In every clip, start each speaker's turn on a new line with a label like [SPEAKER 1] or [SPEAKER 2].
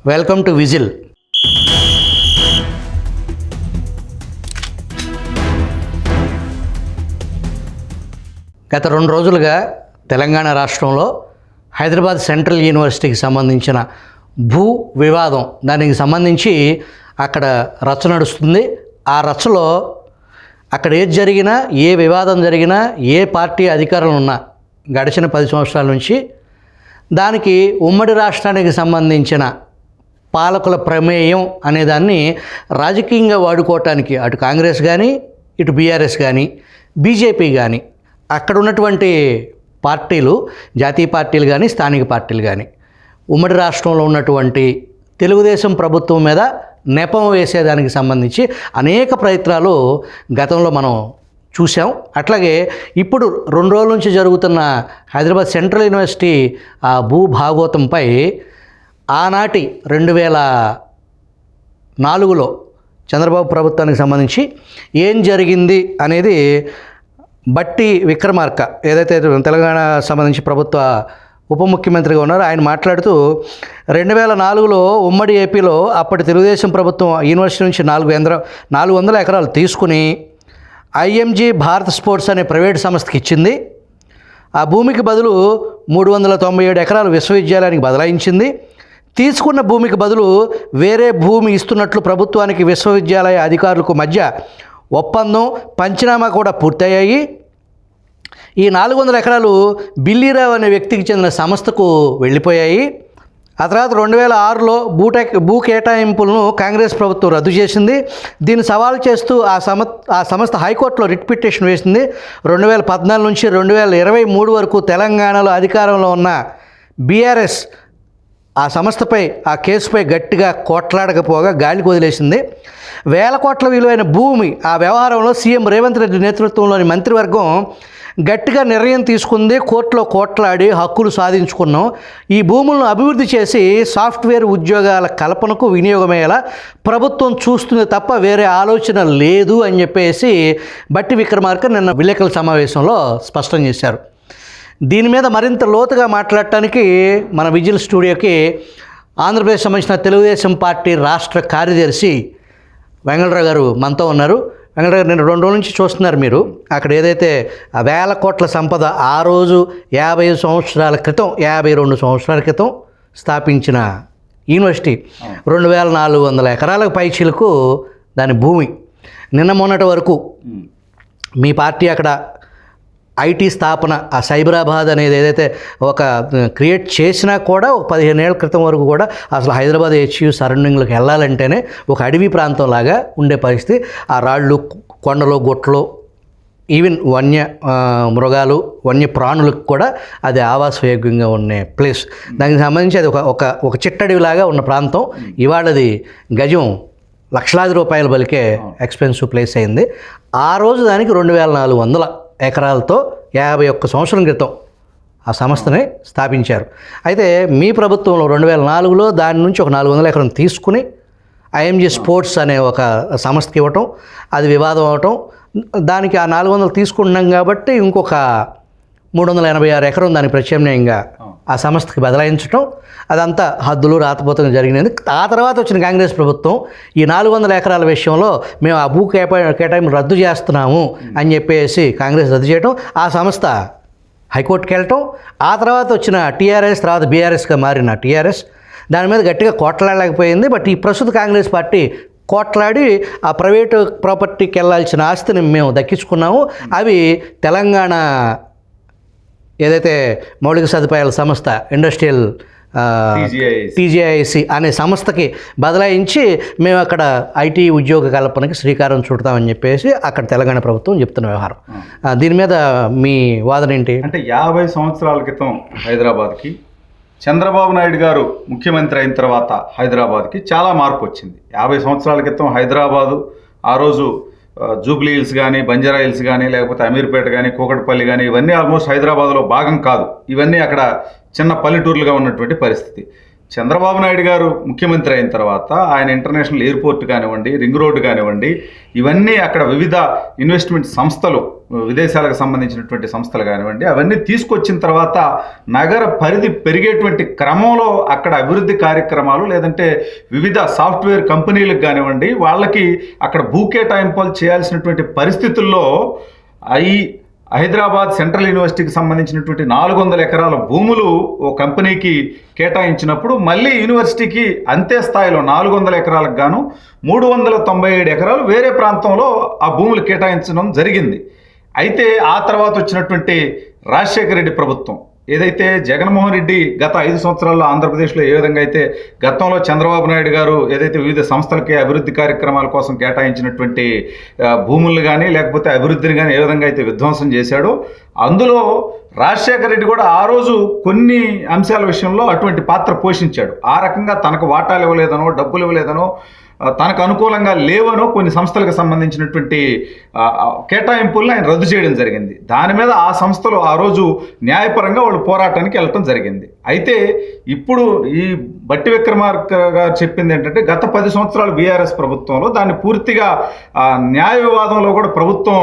[SPEAKER 1] Welcome to whistle. గత 2 రోజులుగా తెలంగాణ రాష్ట్రంలో హైదరాబాద్ సెంట్రల్ యూనివర్సిటీకి సంబంధించిన భూ వివాదం, దానికి సంబంధించి అక్కడ రచ్చ నడుస్తుంది. ఆ రచ్చలో అక్కడ ఏది జరిగినా, ఏ వివాదం జరిగినా, ఏ పార్టీ అధికారులు ఉన్నా గడిచిన 10 సంవత్సరాల నుంచి దానికి ఉమ్మడి రాష్ట్రానికి సంబంధించిన పాలకుల ప్రమేయం అనేదాన్ని రాజకీయంగా వాడుకోవటానికి అటు కాంగ్రెస్ కానీ, ఇటు బీఆర్ఎస్ కానీ, బీజేపీ కానీ, అక్కడ ఉన్నటువంటి పార్టీలు, జాతీయ పార్టీలు కానీ, స్థానిక పార్టీలు కానీ ఉమ్మడి రాష్ట్రంలో ఉన్నటువంటి తెలుగుదేశం ప్రభుత్వం మీద నెపం వేసేదానికి సంబంధించి అనేక ప్రయత్నాలు గతంలో మనం చూసాం. అట్లాగే ఇప్పుడు 2 రోజుల నుంచి జరుగుతున్న హైదరాబాద్ సెంట్రల్ యూనివర్సిటీ ఆ భూ భాగోతంపై ఆనాటి 2004లో చంద్రబాబు ప్రభుత్వానికి సంబంధించి ఏం జరిగింది అనేది బట్టి విక్రమార్క, ఏదైతే తెలంగాణ సంబంధించి ప్రభుత్వ ఉప ముఖ్యమంత్రిగా ఉన్నారో, ఆయన మాట్లాడుతూ 2004లో ఉమ్మడి ఏపీలో అప్పటి తెలుగుదేశం ప్రభుత్వం యూనివర్సిటీ నుంచి 400 ఎకరాలు తీసుకుని ఐఎంజీ భారత్ స్పోర్ట్స్ అనే ప్రైవేట్ సంస్థకి ఇచ్చింది. ఆ భూమికి బదులు 397 ఎకరాలు విశ్వవిద్యాలయానికి బదలాయించింది. తీసుకున్న భూమికి బదులు వేరే భూమి ఇస్తున్నట్లు ప్రభుత్వానికి విశ్వవిద్యాలయ అధికారులకు మధ్య ఒప్పందం, పంచనామా కూడా పూర్తయ్యాయి. ఈ 400 ఎకరాలు బిల్లీరావు అనే వ్యక్తికి చెందిన సంస్థకు వెళ్ళిపోయాయి. ఆ తర్వాత 2006లో భూ కేటాయింపులను కాంగ్రెస్ ప్రభుత్వం రద్దు చేసింది. దీన్ని సవాల్ చేస్తూ ఆ సంస్థ హైకోర్టులో రిట్ పిటిషన్ వేసింది. 2014 నుంచి 2023 వరకు తెలంగాణలో అధికారంలో ఉన్న బీఆర్ఎస్ ఆ సంస్థపై, ఆ కేసుపై గట్టిగా కొట్లాడకపోగా గాలికి వదిలేసింది. 1000 కోట్ల విలువైన భూమి ఆ వ్యవహారంలో సీఎం రేవంత్ రెడ్డి నేతృత్వంలోని మంత్రివర్గం గట్టిగా నిర్ణయం తీసుకుంది. కోర్టులో కొట్లాడి హక్కులు సాధించుకున్నాం. ఈ భూములను అభివృద్ధి చేసి సాఫ్ట్వేర్ ఉద్యోగాల కల్పనకు వినియోగమయ్యేలా ప్రభుత్వం చూస్తుంది తప్ప వేరే ఆలోచన లేదు అని చెప్పేసి బట్టి విక్రమార్క నిన్న విలేకరుల సమావేశంలో స్పష్టం చేశారు. దీని మీద మరింత లోతుగా మాట్లాడటానికి మన విజిల్ స్టూడియోకి ఆంధ్రప్రదేశ్ సంబంధించిన తెలుగుదేశం పార్టీ రాష్ట్ర కార్యదర్శి వెంగళరావు గారు మనతో ఉన్నారు. వెంకటరావు గారు, నేను 2 రోజుల నుంచి చూస్తున్నారు మీరు అక్కడ ఏదైతే 1000 కోట్ల సంపద ఆ రోజు 52 సంవత్సరాల క్రితం స్థాపించిన యూనివర్సిటీ 2400 ఎకరాలకు పైచీలకు దాని భూమి. నిన్న మొన్నటి వరకు మీ పార్టీ అక్కడ ఐటీ స్థాపన, ఆ సైబరాబాద్ అనేది ఏదైతే ఒక క్రియేట్ చేసినా కూడా ఒక 15 ఏళ్ల క్రితం వరకు కూడా అసలు హైదరాబాద్ హెచ్యూ సరౌండింగ్లోకి వెళ్ళాలంటేనే ఒక అడవి ప్రాంతంలాగా ఉండే పరిస్థితి. ఆ రాళ్ళు, కొండలు, గుట్టలు, ఈవెన్ మృగాలు, వన్య ప్రాణులకు కూడా అది ఆవాసయోగ్యంగా ఉండే ప్లేస్. దానికి సంబంధించి అది ఒక చిట్టడివిలాగా ఉన్న ప్రాంతం. ఇవాళ అది గజం లక్షలాది రూపాయలు బలికే ఎక్స్పెన్సివ్ ప్లేస్ అయింది. ఆ రోజు దానికి 2400 ఎకరాలతో 51 సంవత్సరం క్రితం ఆ సంస్థని స్థాపించారు. అయితే మీ ప్రభుత్వంలో 2004లో దాని నుంచి ఒక 400 ఎకరం తీసుకుని ఐఎంజీ స్పోర్ట్స్ అనే ఒక సంస్థకి ఇవ్వటం, అది వివాదం అవటం, దానికి ఆ 400 తీసుకుంటున్నాం కాబట్టి ఇంకొక 386 ఎకరం దానికి ప్రత్యామ్నాయంగా ఆ సంస్థకి బదలాయించడం, అదంతా హద్దులు రాతపోతంగా జరిగినది. ఆ తర్వాత వచ్చిన కాంగ్రెస్ ప్రభుత్వం ఈ 400 ఎకరాల విషయంలో మేము ఆ భూ కేటాయింపు రద్దు చేస్తున్నాము అని చెప్పేసి కాంగ్రెస్ రద్దు చేయడం, ఆ సంస్థ హైకోర్టుకి వెళ్ళటం, ఆ తర్వాత వచ్చిన టీఆర్ఎస్, తర్వాత బీఆర్ఎస్గా మారిన టీఆర్ఎస్ దాని మీద గట్టిగా కొట్లాడలేకపోయింది. బట్ ఈ ప్రస్తుత కాంగ్రెస్ పార్టీ కొట్లాడి ఆ ప్రైవేటు ప్రాపర్టీకి వెళ్ళాల్సిన ఆస్తిని మేము దక్కించుకున్నాము. అవి తెలంగాణ ఏదైతే మౌలిక సదుపాయాల సంస్థ ఇండస్ట్రియల్ టీజీఐసి అనే సంస్థకి బదలాయించి మేము అక్కడ ఐటీ ఉద్యోగ కల్పనకి శ్రీకారం చుడతామని చెప్పేసి అక్కడ తెలంగాణ ప్రభుత్వం చెప్తున్న వ్యవహారం. దీని మీద మీ వాదన ఏంటి?
[SPEAKER 2] అంటే 50 సంవత్సరాల క్రితం హైదరాబాద్కి చంద్రబాబు నాయుడు గారు ముఖ్యమంత్రి అయిన తర్వాత హైదరాబాద్కి చాలా మార్పు వచ్చింది. 50 సంవత్సరాల క్రితం హైదరాబాదు ఆ రోజు జూబ్లీ హిల్స్ కానీ, బంజారా హిల్స్ కానీ, లేకపోతే అమీర్పేట కానీ, కూకట్పల్లి కానీ, ఇవన్నీ ఆల్మోస్ట్ హైదరాబాద్లో భాగం కాదు. ఇవన్నీ అక్కడ చిన్న పల్లెటూర్లుగా ఉన్నటువంటి పరిస్థితి. చంద్రబాబు నాయుడు గారు ముఖ్యమంత్రి అయిన తర్వాత ఆయన ఇంటర్నేషనల్ ఎయిర్పోర్ట్ కానివ్వండి, రింగ్ రోడ్డు కానివ్వండి, ఇవన్నీ అక్కడ వివిధ ఇన్వెస్ట్మెంట్ సంస్థలు విదేశాలకు సంబంధించినటువంటి సంస్థలు కానివ్వండి, అవన్నీ తీసుకొచ్చిన తర్వాత నగర పరిధి పెరిగేటువంటి క్రమంలో అక్కడ అభివృద్ధి కార్యక్రమాలు లేదంటే వివిధ సాఫ్ట్వేర్ కంపెనీలకు కానివ్వండి, వాళ్ళకి అక్కడ భూ కేటాయింపులు చేయాల్సినటువంటి పరిస్థితుల్లో ఈ హైదరాబాద్ సెంట్రల్ యూనివర్సిటీకి సంబంధించినటువంటి 400 ఎకరాల భూములు ఓ కంపెనీకి కేటాయించినప్పుడు మళ్ళీ యూనివర్సిటీకి అంతే స్థాయిలో 400 ఎకరాలకు గాను 397 ఎకరాలు వేరే ప్రాంతంలో ఆ భూములు కేటాయించడం జరిగింది. అయితే ఆ తర్వాత వచ్చినటువంటి రాజశేఖర రెడ్డి ప్రభుత్వం ఏదైతే జగన్మోహన్ రెడ్డి గత 5 సంవత్సరాల్లో ఆంధ్రప్రదేశ్లో ఏ విధంగా అయితే గతంలో చంద్రబాబు నాయుడు గారు ఏదైతే వివిధ సంస్థలకి అభివృద్ధి కార్యక్రమాల కోసం కేటాయించినటువంటి భూములు కానీ లేకపోతే అభివృద్ధిని కానీ ఏ విధంగా అయితే విధ్వంసం చేశాడో, అందులో రాజశేఖర రెడ్డి కూడా ఆ రోజు కొన్ని అంశాల విషయంలో అటువంటి పాత్ర పోషించాడు. ఆ రకంగా తనకు వాటాలు ఇవ్వలేదనో డబ్బులు ఇవ్వలేదనో తనకు అనుకూలంగా లేవనో కొన్ని సంస్థలకు సంబంధించినటువంటి కేటాయింపులను ఆయన రద్దు చేయడం జరిగింది. దాని మీద ఆ సంస్థలు ఆ రోజు న్యాయపరంగా వాళ్ళు పోరాటానికి వెళ్ళటం జరిగింది. అయితే ఇప్పుడు ఈ బట్టి విక్రమార్క గారు చెప్పింది ఏంటంటే గత 10 సంవత్సరాలు బీఆర్ఎస్ ప్రభుత్వంలో దాన్ని పూర్తిగా న్యాయ వివాదంలో కూడా ప్రభుత్వం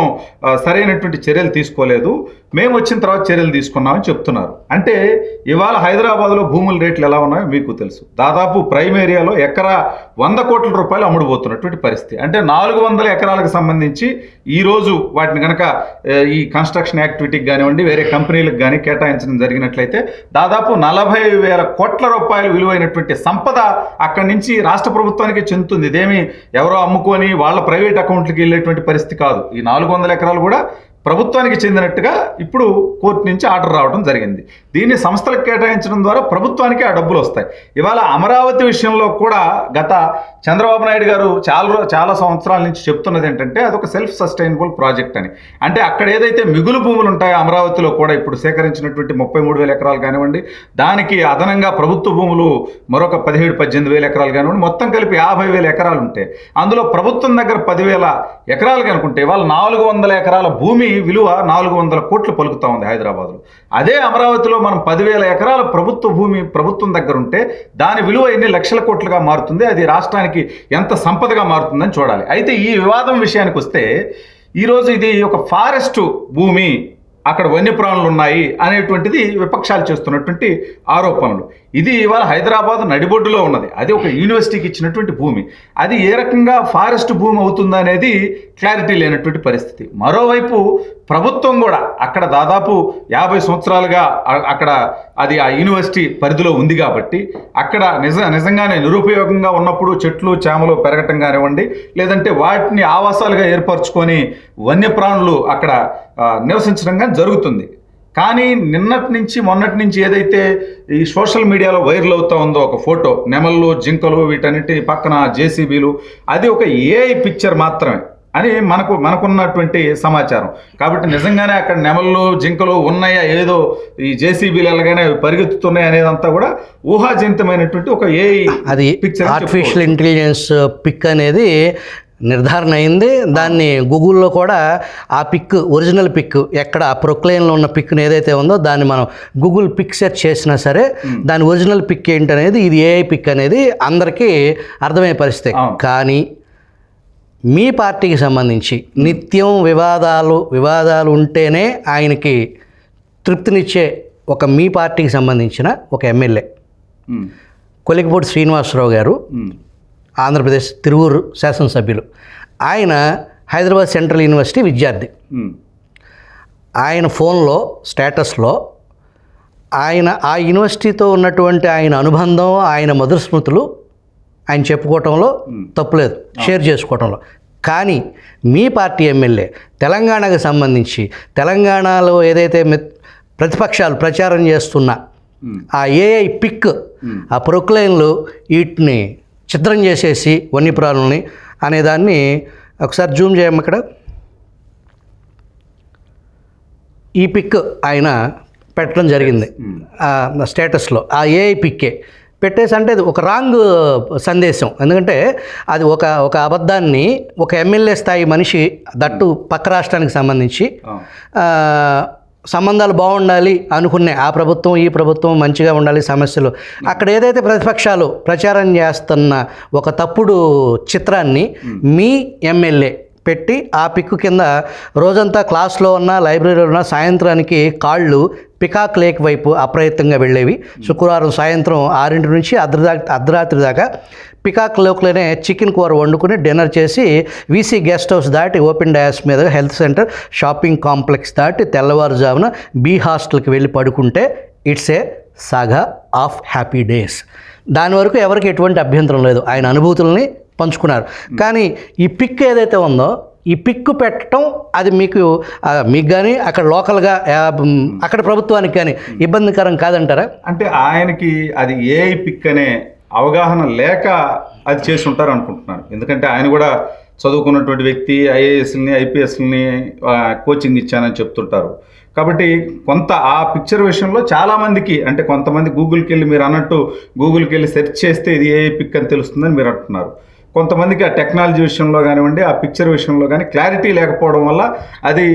[SPEAKER 2] సరైనటువంటి చర్యలు తీసుకోలేదు, మేము వచ్చిన తర్వాత చర్యలు తీసుకున్నామని చెప్తున్నారు. అంటే ఇవాళ హైదరాబాద్లో భూముల రేట్లు ఎలా ఉన్నాయో మీకు తెలుసు. దాదాపు ప్రైమ్ ఏరియాలో ఎకరా 100 కోట్ల రూపాయలు అమ్ముడుపోతున్నటువంటి పరిస్థితి. అంటే 400 ఎకరాలకు సంబంధించి ఈరోజు వాటిని కనుక ఈ కన్స్ట్రక్షన్ యాక్టివిటీకి కానివ్వండి వేరే కంపెనీలకు కానీ కేటాయించడం జరిగినట్లయితే దాదాపు 40,000 కోట్ల రూపాయలు విలువైనటువంటి సంపద అక్కడి నుంచి రాష్ట్ర ప్రభుత్వానికి చెందుతుంది. ఇదేమి ఎవరో అమ్ముకొని వాళ్ళ ప్రైవేట్ అకౌంట్లకి వెళ్ళేటువంటి పరిస్థితి కాదు. ఈ 400 ఎకరాలు కూడా ప్రభుత్వానికి చెందినట్టుగా ఇప్పుడు కోర్టు నుంచి ఆర్డర్ రావడం జరిగింది. దీన్ని సంస్థలకు కేటాయించడం ద్వారా ప్రభుత్వానికి ఆ డబ్బులు వస్తాయి. ఇవాళ అమరావతి విషయంలో కూడా గత చంద్రబాబు నాయుడు గారు చాలా సంవత్సరాల నుంచి చెప్తున్నది ఏంటంటే అదొక సెల్ఫ్ సస్టైనబుల్ ప్రాజెక్ట్ అని. అంటే అక్కడ ఏదైతే మిగులు భూములు ఉంటాయో అమరావతిలో కూడా ఇప్పుడు సేకరించినటువంటి 33,000 ఎకరాలు కానివ్వండి, దానికి అదనంగా ప్రభుత్వ భూములు మరొక 17,000-18,000 ఎకరాలు కానివ్వండి, మొత్తం కలిపి 50,000 ఎకరాలు ఉంటాయి. అందులో ప్రభుత్వం దగ్గర 10,000 ఎకరాలు కనుకుంటే వాళ్ళు 400 ఎకరాల భూమి విలువ 400 కోట్లు పలుకుతా ఉంది హైదరాబాద్లో. అదే అమరావతిలో మనం 10,000 ఎకరాల ప్రభుత్వ భూమి ప్రభుత్వం దగ్గర ఉంటే దాని విలువ ఎన్ని లక్షల కోట్లుగా మారుతుంది, అది రాష్ట్రానికి ఎంత సంపదగా మారుతుందని చూడాలి. అయితే ఈ వివాదం విషయానికి వస్తే ఈరోజు ఇది ఒక ఫారెస్ట్ భూమి, అక్కడ వన్యప్రాణులు ఉన్నాయి అనేటువంటిది విపక్షాలు చేస్తున్నటువంటి ఆరోపణలు. ఇది ఇవాళ హైదరాబాద్ నడిబొడ్డులో ఉన్నది, అది ఒక యూనివర్సిటీకి ఇచ్చినటువంటి భూమి. అది ఏ రకంగా ఫారెస్ట్ భూమి అవుతుందా అనేది క్లారిటీ లేనటువంటి పరిస్థితి. మరోవైపు ప్రభుత్వం కూడా అక్కడ దాదాపు 50 సంవత్సరాలుగా అక్కడ అది ఆ యూనివర్సిటీ పరిధిలో ఉంది కాబట్టి అక్కడ నిజంగానే నిరుపయోగంగా ఉన్నప్పుడు చెట్లు చేమలు పెరగటం కానివ్వండి, లేదంటే వాటిని ఆవాసాలుగా ఏర్పరచుకొని వన్యప్రాణులు అక్కడ నివసించడం కానీ జరుగుతుంది. కానీ మొన్నటి నుంచి ఏదైతే ఈ సోషల్ మీడియాలో వైరల్ అవుతూ ఉందో ఒక ఫోటో, నెమళ్ళు జింకలు వీటన్నిటి పక్కన జేసీబీలు, అది ఒక ఏఐ పిక్చర్ మాత్రమే అని మనకున్నటువంటి సమాచారం. కాబట్టి నిజంగానే అక్కడ నెమళ్ళు జింకలు ఉన్నాయా, ఏదో ఈ జేసీబీలు ఎలాగైనా పరిగెత్తుతున్నాయి అనేదంతా కూడా ఊహాజనితమైనటువంటి ఒక ఏఐ
[SPEAKER 1] అది పిక్చర్, ఆర్టిఫిషియల్ ఇంటెలిజెన్స్ పిక్ అనేది నిర్ధారణ అయింది. దాన్ని గూగుల్లో కూడా ఆ పిక్ ఒరిజినల్ పిక్ ఎక్కడ ఆ ప్రొక్లైన్లో ఉన్న పిక్ని ఏదైతే ఉందో దాన్ని మనం గూగుల్ పిక్ సెర్చ్ చేసినా సరే దాని ఒరిజినల్ పిక్ ఏంటనేది ఇది ఏఐ పిక్ అనేది అందరికీ అర్థమయ్యే పరిస్థితి. కానీ మీ పార్టీకి సంబంధించి నిత్యం వివాదాలు ఉంటేనే ఆయనకి తృప్తినిచ్చే ఒక మీ పార్టీకి సంబంధించిన ఒక ఎమ్మెల్యే కొలికిపూడి శ్రీనివాసరావు గారు, ఆంధ్రప్రదేశ్ తిరువూరు శాసనసభ్యులు, ఆయన హైదరాబాద్ సెంట్రల్ యూనివర్సిటీ విద్యార్థి. ఆయన ఫోన్లో స్టేటస్లో ఆయన ఆ యూనివర్సిటీతో ఉన్నటువంటి ఆయన అనుబంధం, ఆయన మధుర స్మృతులు ఆయన చెప్పుకోవటంలో తప్పులేదు, షేర్ చేసుకోవటంలో. కానీ మీ పార్టీ ఎమ్మెల్యే తెలంగాణకు సంబంధించి తెలంగాణలో ఏదైతే ప్రతిపక్షాలు ప్రచారం చేస్తున్న ఆ ఏఐ పిక్, ఆ ప్రొక్లైన్లు వీటిని చిత్రం చేసేసి వన్యప్రాణుల్ని అనేదాన్ని ఒకసారి జూమ్ చేయము. ఇక్కడ ఈ పిక్ ఆయన పెట్టడం జరిగింది స్టేటస్లో. ఆ ఏఐ పిక్కే పెట్టేసి అంటే అది ఒక రాంగ్ సందేశం. ఎందుకంటే అది ఒక అబద్ధాన్ని ఒక ఎమ్మెల్యే స్థాయి మనిషి, దట్టు పక్క రాష్ట్రానికి సంబంధించి సంబంధాలు బాగుండాలి అనుకునే ఆ ప్రభుత్వం ఈ ప్రభుత్వం మంచిగా ఉండాలి, సమస్యలు అక్కడ ఏదైతే ప్రతిపక్షాలు ప్రచారం చేస్తున్న ఒక తప్పుడు చిత్రాన్ని మీ ఎమ్మెల్యే పెట్టి ఆ పిక్కు కింద రోజంతా క్లాస్లో ఉన్న లైబ్రరీలో ఉన్న సాయంత్రానికి కాళ్ళు పికాక్ లేక్ వైపు అప్రయత్నంగా వెళ్ళేవి. శుక్రవారం సాయంత్రం 6 నుంచి అర్ధరాత్రి దాకా పికాక్ లేక్లోనే చికెన్ కూర వండుకుని డిన్నర్ చేసి వీసీ గెస్ట్ హౌస్ దాటి ఓపెన్ డయాస్ మీదుగా హెల్త్ సెంటర్ షాపింగ్ కాంప్లెక్స్ దాటి తెల్లవారుజామున బీ హాస్టల్కి వెళ్ళి పడుకుంటే it's a saga of happy days. దాని వరకు ఎవరికి ఎటువంటి అభ్యంతరం లేదు, ఆయన అనుభూతుల్ని పంచుకున్నారు. కానీ ఈ పిక్ ఏదైతే ఉందో ఈ పిక్కు పెట్టడం అది మీకు కానీ అక్కడ లోకల్గా అక్కడ ప్రభుత్వానికి కానీ ఇబ్బందికరం కాదంటారా?
[SPEAKER 2] అంటే ఆయనకి అది ఏ పిక్ అనే అవగాహన లేక అది చేసి ఉంటారు అనుకుంటున్నాను. ఎందుకంటే ఆయన కూడా చదువుకున్నటువంటి వ్యక్తి, ఐఏఎస్ని ఐపీఎస్ని కోచింగ్ ఇచ్చానని చెప్తుంటారు. కాబట్టి కొంత ఆ పిక్చర్ విషయంలో చాలామందికి, అంటే కొంతమంది గూగుల్కి వెళ్ళి మీరు అన్నట్టు గూగుల్కి వెళ్ళి సెర్చ్ చేస్తే ఇది ఏ పిక్ అని తెలుస్తుందని మీరు అంటున్నారు. కొంతమందికి ఆ టెక్నాలజీ విషయంలో కానివ్వండి, ఆ పిక్చర్ విషయంలో కానీ క్లారిటీ లేకపోవడం వల్ల అది,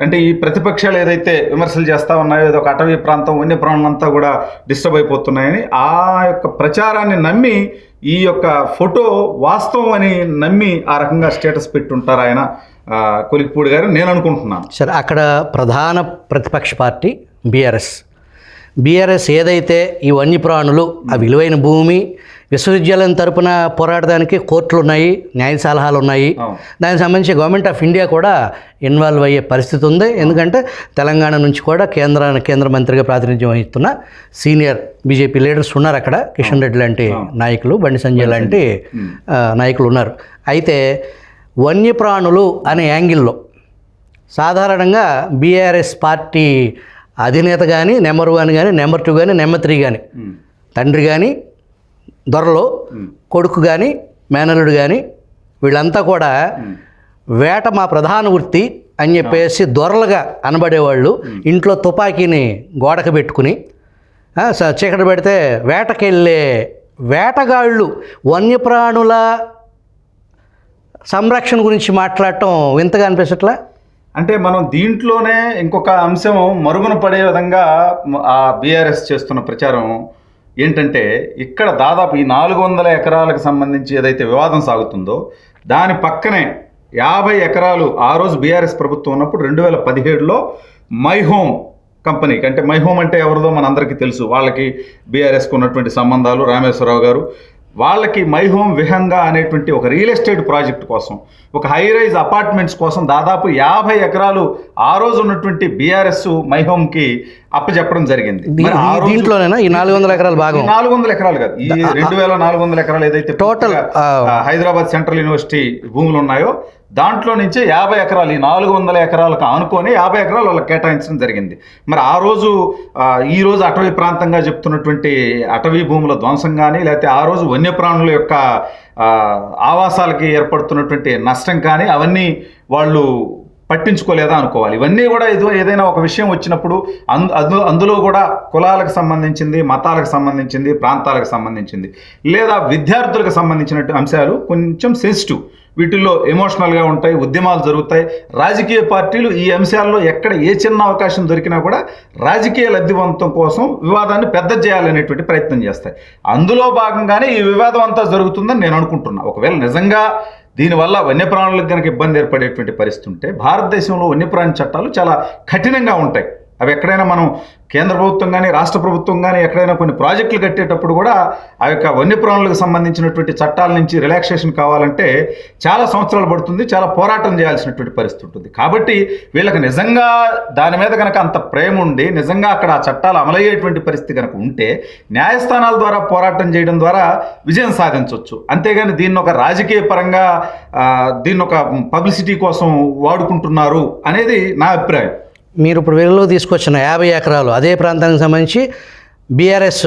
[SPEAKER 2] అంటే ఈ ప్రతిపక్షాలు ఏదైతే విమర్శలు చేస్తూ ఉన్నాయో ఏదో ఒక అటవీ ప్రాంతం వన్యప్రాణులంతా కూడా డిస్టర్బ్ అయిపోతున్నాయని ఆ యొక్క ప్రచారాన్ని నమ్మి ఈ యొక్క ఫోటో వాస్తవం అని నమ్మి ఆ రకంగా స్టేటస్ పెట్టుంటారు ఆయన కొలిక్పూడి గారు, నేను అనుకుంటున్నాను.
[SPEAKER 1] సరే, అక్కడ ప్రధాన ప్రతిపక్ష పార్టీ బీఆర్ఎస్ ఏదైతే ఈ వన్యప్రాణులు ఆ విలువైన భూమి విశ్వవిద్యాలయం తరపున పోరాడడానికి కోర్టులు ఉన్నాయి, న్యాయ సలహాలు ఉన్నాయి, దానికి సంబంధించి గవర్నమెంట్ ఆఫ్ ఇండియా కూడా ఇన్వాల్వ్ అయ్యే పరిస్థితి ఉంది. ఎందుకంటే తెలంగాణ నుంచి కూడా కేంద్ర మంత్రిగా ప్రాతినిధ్యం వహిస్తున్న సీనియర్ బీజేపీ లీడర్స్ ఉన్నారు అక్కడ. కిషన్ రెడ్డి లాంటి నాయకులు, బండి సంజయ్ లాంటి నాయకులు ఉన్నారు. అయితే వన్యప్రాణులు అనే యాంగిల్లో సాధారణంగా బీఆర్ఎస్ పార్టీ అధినేత కానీ నెంబర్ 1 కానీ నెంబర్ 2 కానీ నెంబర్ 3 కానీ తండ్రి కానీ దొరలో కొడుకు కానీ మేనల్లుడు కానీ వీళ్ళంతా కూడా వేట మా ప్రధాన వృత్తి అని చెప్పేసి దొరలుగా అనబడేవాళ్ళు ఇంట్లో తుపాకీని గోడకు పెట్టుకుని చీకటి పెడితే వేటకెళ్ళే వేటగాళ్ళు వన్యప్రాణుల సంరక్షణ గురించి మాట్లాడటం వింతగా అనిపించట్లా?
[SPEAKER 2] అంటే మనం దీంట్లోనే ఇంకొక అంశం మరుగున పడే విధంగా ఆ బీఆర్ఎస్ చేస్తున్న ప్రచారం ఏంటంటే, ఇక్కడ దాదాపు ఈ 400 ఎకరాలకు సంబంధించి ఏదైతే వివాదం సాగుతుందో దాని పక్కనే 50 ఎకరాలు ఆ రోజు బీఆర్ఎస్ ప్రభుత్వం ఉన్నప్పుడు 2017లో మై హోమ్ కంపెనీకి, అంటే మై హోమ్ అంటే ఎవరిదో మనందరికీ తెలుసు, వాళ్ళకి బీఆర్ఎస్కి ఉన్నటువంటి సంబంధాలు, రామేశ్వరరావు గారు, వాళ్ళకి మై హోమ్ విహంగా అనేటువంటి ఒక రియల్ ఎస్టేట్ ప్రాజెక్ట్ కోసం, ఒక హై రైజ్ అపార్ట్మెంట్స్ కోసం దాదాపు 50 ఎకరాలు ఆ రోజు ఉన్నటువంటి బీఆర్ఎస్ మై హోమ్కి అప్పచెప్పడం జరిగింది.
[SPEAKER 1] దీంట్లోనేనా ఈ 400 ఎకరాల భాగం?
[SPEAKER 2] 400 ఎకరాలు కాదు, ఈ 2400 ఎకరాలు ఏదైతే టోటల్ హైదరాబాద్ సెంట్రల్ యూనివర్సిటీ భూములు ఉన్నాయో దాంట్లో నుంచి 50 ఎకరాలు, ఈ 400 ఎకరాలకు ఆనుకొని 50 ఎకరాలు వాళ్ళకి కేటాయించడం జరిగింది. మరి ఆ రోజు ఈ రోజు అటవీ ప్రాంతంగా చెప్తున్నటువంటి అటవీ భూముల ధ్వంసం కానీ, లేకపోతే ఆ రోజు వన్యప్రాణుల యొక్క ఆవాసాలకి ఏర్పడుతున్నటువంటి నష్టం కానీ అవన్నీ వాళ్ళు పట్టించుకోలేదా అనుకోవాలి. ఇవన్నీ కూడా ఏదైనా ఒక విషయం వచ్చినప్పుడు అందులో కూడా కులాలకు సంబంధించింది, మతాలకు సంబంధించింది, ప్రాంతాలకు సంబంధించింది, లేదా విద్యార్థులకు సంబంధించిన అంశాలు కొంచెం సెన్సిటివ్, వీటిల్లో ఎమోషనల్గా ఉంటాయి, ఉద్యమాలు జరుగుతాయి. రాజకీయ పార్టీలు ఈ అంశాల్లో ఎక్కడ ఏ చిన్న అవకాశం దొరికినా కూడా రాజకీయ లబ్ధివంతం కోసం వివాదాన్ని పెద్ద చేయాలనేటువంటి ప్రయత్నం చేస్తాయి. అందులో భాగంగానే ఈ వివాదం అంతా జరుగుతుందని నేను అనుకుంటున్నా. ఒకవేళ నిజంగా దీనివల్ల వన్యప్రాణులకు కనుక ఇబ్బంది ఏర్పడేటువంటి పరిస్థితి ఉంటే భారతదేశంలో వన్యప్రాణి చట్టాలు చాలా కఠినంగా ఉంటాయి. అవి ఎక్కడైనా మనం కేంద్ర ప్రభుత్వం కానీ రాష్ట్ర ప్రభుత్వం కానీ ఎక్కడైనా కొన్ని ప్రాజెక్టులు కట్టేటప్పుడు కూడా ఆ యొక్క వన్యప్రాణులకు సంబంధించినటువంటి చట్టాల నుంచి రిలాక్సేషన్ కావాలంటే చాలా సంవత్సరాలు పడుతుంది, చాలా పోరాటం చేయాల్సినటువంటి పరిస్థితి ఉంటుంది. కాబట్టి వీళ్ళకి నిజంగా దాని మీద కనుక అంత ప్రేమ ఉండి నిజంగా అక్కడ ఆ చట్టాలు అమలయ్యేటువంటి పరిస్థితి కనుక ఉంటే న్యాయస్థానాల ద్వారా పోరాటం చేయడం ద్వారా విజయం సాధించవచ్చు. అంతేగాని దీన్ని ఒక రాజకీయ పరంగా దీన్ని ఒక పబ్లిసిటీ కోసం వాడుకుంటున్నారు అనేది నా అభిప్రాయం.
[SPEAKER 1] మీరు ఇప్పుడు వెలుగులో తీసుకొచ్చిన 50 ఎకరాలు అదే ప్రాంతానికి సంబంధించి బీఆర్ఎస్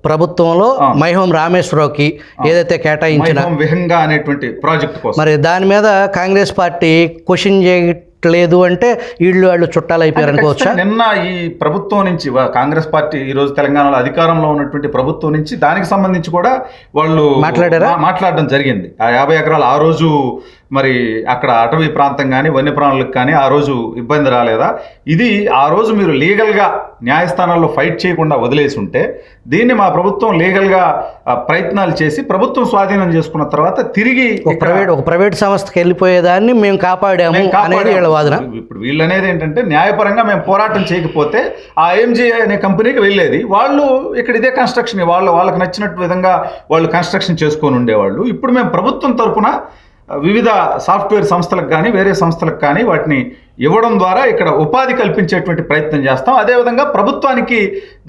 [SPEAKER 1] ప్రభుత్వంలో మై హోమ్ రామేశ్వరరావుకి ఏదైతే కేటాయించిన
[SPEAKER 2] విహంగా అనేటువంటి ప్రాజెక్ట్ కోసం,
[SPEAKER 1] మరి దాని మీద కాంగ్రెస్ పార్టీ క్వశ్చన్ చేయట్లేదు అంటే వాళ్ళు చుట్టాలు అయిపోయారు అనుకోవచ్చా?
[SPEAKER 2] నిన్న ఈ ప్రభుత్వం నుంచి కాంగ్రెస్ పార్టీ ఈ రోజు తెలంగాణలో అధికారంలో ఉన్నటువంటి ప్రభుత్వం నుంచి దానికి సంబంధించి కూడా వాళ్ళు మాట్లాడడం జరిగింది. ఆ 50 ఎకరాలు ఆ రోజు మరి అక్కడ అటవీ ప్రాంతం కానీ వన్యప్రాణులకు కానీ ఆ రోజు ఇబ్బంది రాలేదా? ఇది ఆ రోజు మీరు లీగల్గా న్యాయస్థానాల్లో ఫైట్ చేయకుండా వదిలేసి ఉంటే దీన్ని మా ప్రభుత్వం లీగల్గా ప్రయత్నాలు చేసి ప్రభుత్వం స్వాధీనం చేసుకున్న తర్వాత తిరిగి
[SPEAKER 1] ఒక ప్రైవేట్ సంస్థకి వెళ్ళిపోయేదాన్ని మేము కాపాడాము అనేది వీళ్ళ వాదన.
[SPEAKER 2] ఇప్పుడు వీళ్ళు అనేది ఏంటంటే న్యాయపరంగా మేము పోరాటం చేయకపోతే ఆ AMG అనే కంపెనీకి వెళ్ళేది, వాళ్ళు ఇక్కడ ఇదే కన్స్ట్రక్షన్ వాళ్ళకి నచ్చినట్టు విధంగా వాళ్ళు కన్స్ట్రక్షన్ చేసుకొని ఉండేవాళ్ళు. ఇప్పుడు మేము ప్రభుత్వం తరఫున వివిధ సాఫ్ట్వేర్ సంస్థలకు కానీ వేరే సంస్థలకు కానీ వాటిని ఇవ్వడం ద్వారా ఇక్కడ ఉపాధి కల్పించేటువంటి ప్రయత్నం చేస్తాం. అదేవిధంగా ప్రభుత్వానికి